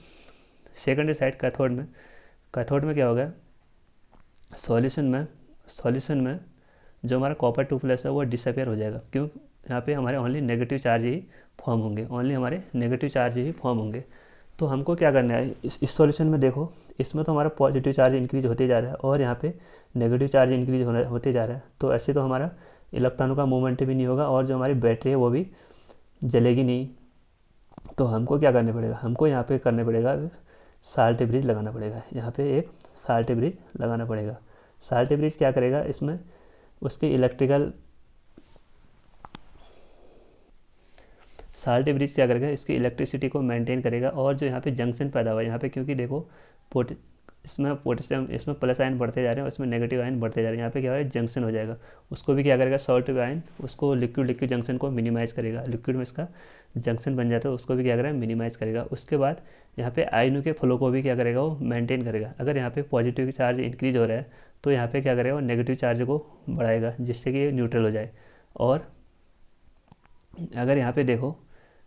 सेकेंडरी साइड कैथोड में क्या होगा, सॉल्यूशन में जो हमारा कॉपर 2+ है वो डिसअपेयर हो जाएगा। क्यों, यहाँ पे हमारे ओनली नेगेटिव चार्ज ही फॉर्म होंगे। तो हमको क्या करना है, इस सॉल्यूशन में देखो, इसमें तो हमारा पॉजिटिव चार्ज इंक्रीज होते जा रहा है और यहाँ पे नेगेटिव चार्ज इंक्रीज होते जा रहा है। तो ऐसे तो हमारा इलेक्ट्रॉनों का मूवमेंट भी नहीं होगा और जो हमारी बैटरी है वो भी जलेगी नहीं। तो हमको क्या करना पड़ेगा, हमको यहाँ पे करना पड़ेगा साल्ट ब्रिज लगाना पड़ेगा। यहाँ पे एक साल्ट ब्रिज लगाना पड़ेगा। साल्ट ब्रिज क्या करेगा, इसमें उसकी इलेक्ट्रिकल साल्ट ब्रिज क्या करेगा, इसकी इलेक्ट्रिसिटी को मेंटेन करेगा। और जो यहाँ पे जंक्शन पैदा हुआ है यहाँ पे, क्योंकि देखो इसमें पोटेशियम, इसमें प्लस आयन बढ़ते जा रहे हैं और इसमें नेगेटिव आयन बढ़ते जा रहे हैं, यहाँ पे क्या हो रहा है, जंक्शन हो जाएगा। उसको भी क्या करेगा, सॉल्ट आयन उसको लिक्विड लिक्विड जंक्शन को मिनिमाइज़ करेगा, लिक्विड में इसका जंक्शन बन जाता है, उसको भी क्या करेगा, मिनिमाइज़ करेगा। उसके बाद यहाँ पे आयनों के फ्लो को भी क्या करेगा, वो मेंटेन करेगा। अगर यहाँ पे पॉजिटिव चार्ज इंक्रीज हो रहा है तो यहाँ पे क्या करेगा, वो नेगेटिव चार्ज को बढ़ाएगा, जिससे कि ये न्यूट्रल हो जाए। और अगर यहाँ पे देखो,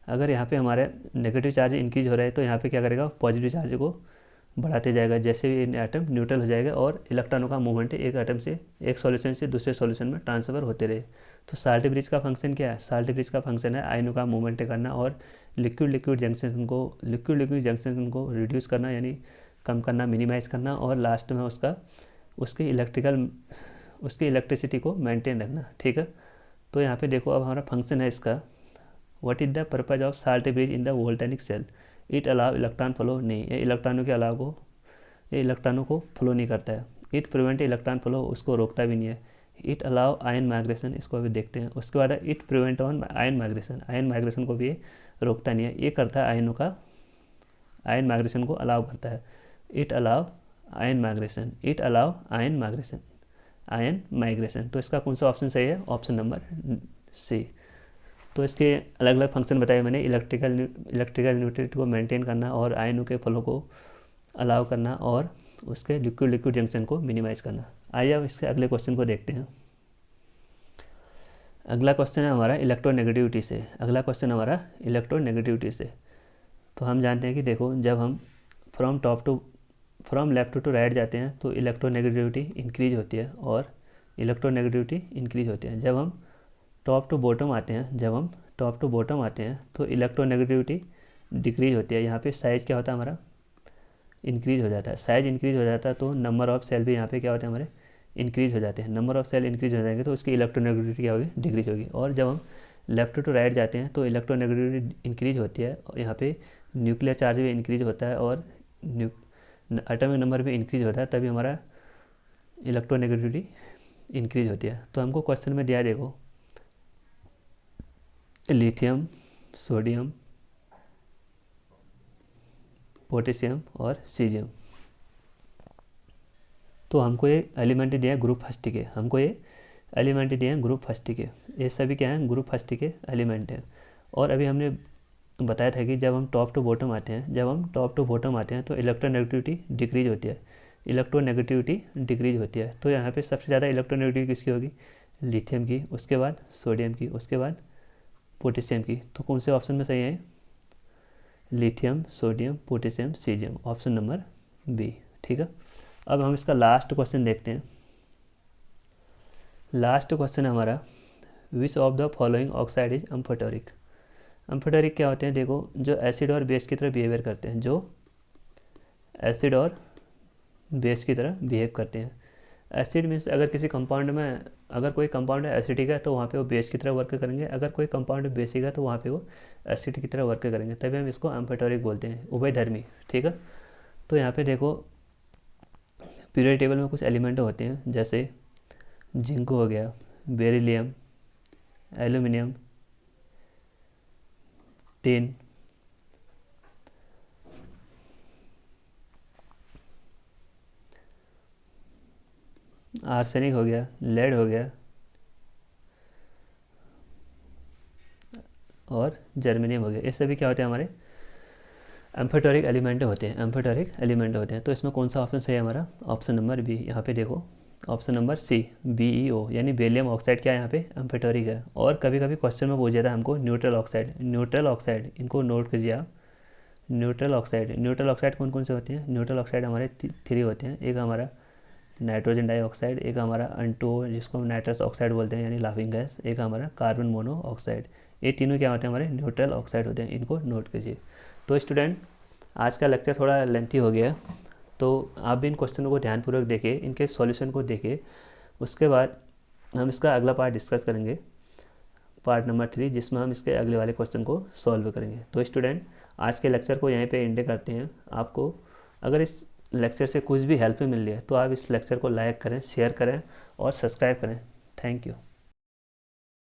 अगर यहाँ पे हमारे नेगेटिव चार्ज इंक्रीज हो रहा है तो यहाँ पे क्या करेगा, पॉजिटिव चार्ज को बढ़ाते जाएगा, जैसे ये एटम न्यूट्रल हो जाएगा और इलेक्ट्रॉनों का मूवमेंट एक एटम से, एक सॉल्यूशन से दूसरे सॉल्यूशन में ट्रांसफ़र होते रहे। तो साल्ट ब्रिज का फंक्शन क्या है, साल्ट ब्रिज का फंक्शन है आयनों का मूवमेंट करना और लिक्विड लिक्विड जंक्शन को रिड्यूस करना, यानी कम करना, मिनिमाइज़ करना, और लास्ट में उसकी इलेक्ट्रिसिटी को मेंटेन रखना। ठीक है, तो यहाँ पे देखो अब हमारा फंक्शन है इसका, what is the purpose of salt bridge in the voltaic cell, it allow electron flow, नहीं, ये इलेक्ट्रॉनों को फ्लो नहीं करता है। इट प्रिवेंट इलेक्ट्रॉन फ्लो, उसको रोकता भी नहीं है। इट अलाउ आयन माइग्रेशन, इसको अभी देखते हैं। उसके बाद it prevent on ion migration को भी ये रोकता नहीं है, ये करता है आयन माइग्रेशन को अलाउ करता है। इट अलाउ आयन माइग्रेशन, तो इसका कौन सा ऑप्शन सही है, ऑप्शन नंबर सी। तो इसके अलग अलग फंक्शन बताए मैंने, इलेक्ट्रिकल न्यूट्रलिटी को मेंटेन करना और आयनों के फ्लो को अलाउ करना और उसके लिक्विड जंक्शन को मिनिमाइज़ करना। आइए अब इसके अगले क्वेश्चन को देखते हैं। अगला क्वेश्चन है हमारा इलेक्ट्रोनेगेटिविटी से। तो हम जानते हैं कि देखो, जब हम फ्रॉम लेफ्ट टू राइट जाते हैं तो इलेक्ट्रोनेगेटिविटी इंक्रीज होती है और जब हम टॉप टू बॉटम आते हैं तो इलेक्ट्रोनेगेटिविटी डिक्रीज होती है। यहाँ पे साइज क्या होता है हमारा, इंक्रीज हो जाता है, तो नंबर ऑफ सेल भी यहाँ पे क्या होते हैं हमारे, इंक्रीज हो जाते हैं। नंबर ऑफ सेल इंक्रीज हो जाएंगे तो उसकी इलेक्ट्रोनेगेटिविटी क्या होगी, डिक्रीज होगी। और जब हम लेफ्ट टू राइट जाते हैं तो इलेक्ट्रोनेगेटिविटी इंक्रीज होती है और यहाँ पे न्यूक्लियर चार्ज भी इंक्रीज होता है और एटॉमिक नंबर भी इंक्रीज होता है, तभी हमारा इलेक्ट्रोनेगेटिविटी इंक्रीज होती है। तो हमको क्वेश्चन में दिया है, देखो, लिथियम, सोडियम, पोटेशियम और सीजियम। तो हमको ये एलिमेंट दिया है ग्रुप फर्स्ट के, ये सभी क्या हैं, ग्रुप फर्स्ट के एलिमेंट हैं। और अभी हमने बताया था कि जब हम टॉप टू बॉटम आते हैं तो इलेक्ट्रोनेगेटिविटी डिक्रीज होती है। तो यहाँ पे सबसे ज़्यादा इलेक्ट्रोनेगेटिविटी किसकी होगी, लिथियम की, उसके बाद सोडियम की, उसके बाद पोटेशियम की। तो कौन से ऑप्शन में सही है, lithium, sodium, potassium, caesium, option number B. ठीक है, अब हम इसका लास्ट क्वेश्चन देखते हैं। लास्ट क्वेश्चन हमारा, which of the following oxide is amphoteric. Amphoteric क्या होते हैं, देखो, जो एसिड और बेस की तरह बिहेवियर करते हैं, एसिड मीन्स अगर किसी कंपाउंड में, अगर कोई कंपाउंड एसिडिक है तो वहाँ पे वो बेस की तरह वर्क करेंगे, अगर कोई कंपाउंड बेसिक है तो वहाँ पे वो एसिड की तरह वर्क करेंगे, तभी हम इसको एम्फोटेरिक बोलते हैं, उभयधर्मी। ठीक है, तो यहाँ पे देखो पीरियड टेबल में कुछ एलिमेंट होते हैं, जैसे जिंक हो गया, बेरिलियम, एल्यूमिनियम, टिन, आर्सेनिक हो गया, लेड हो गया और जर्मेनियम हो गया। ये सभी क्या होते हैं, हमारे एम्फोटेरिक एलिमेंट होते हैं। तो इसमें कौन सा ऑप्शन सही है हमारा, ऑप्शन नंबर बी। यहाँ पे देखो ऑप्शन नंबर सी, BeO, यानी बेरिलियम ऑक्साइड क्या है, यहाँ पे एम्फोटेरिक है। और कभी कभी क्वेश्चन में पूछ जाता है हमको न्यूट्रल ऑक्साइड, इनको नोट कीजिए आप। न्यूट्रल ऑक्साइड कौन कौन से होते हैं, न्यूट्रल ऑक्साइड हमारे 3 होते हैं। एक हमारा नाइट्रोजन डाइऑक्साइड, एक हमारा N2O जिसको हम नाइट्रस ऑक्साइड बोलते हैं यानी लाफिंग गैस, एक हमारा कार्बन मोनोऑक्साइड। ये तीनों क्या होते हैं, हमारे न्यूट्रल ऑक्साइड होते हैं, इनको नोट कीजिए। तो स्टूडेंट, आज का लेक्चर थोड़ा लेंथी हो गया, तो आप भी इन क्वेश्चनों को ध्यानपूर्वक देखिए, इनके सॉल्यूशन को देखिए। उसके बाद हम इसका अगला पार्ट डिस्कस करेंगे, पार्ट नंबर 3, जिसमें हम इसके अगले वाले क्वेश्चन को सॉल्व करेंगे। तो स्टूडेंट, आज के लेक्चर को यहीं पे एंड करते हैं। आपको अगर इस लेक्चर से कुछ भी हेल्प मिल रही है तो आप इस लेक्चर को लाइक करें, शेयर करें और सब्सक्राइब करें। Thank you.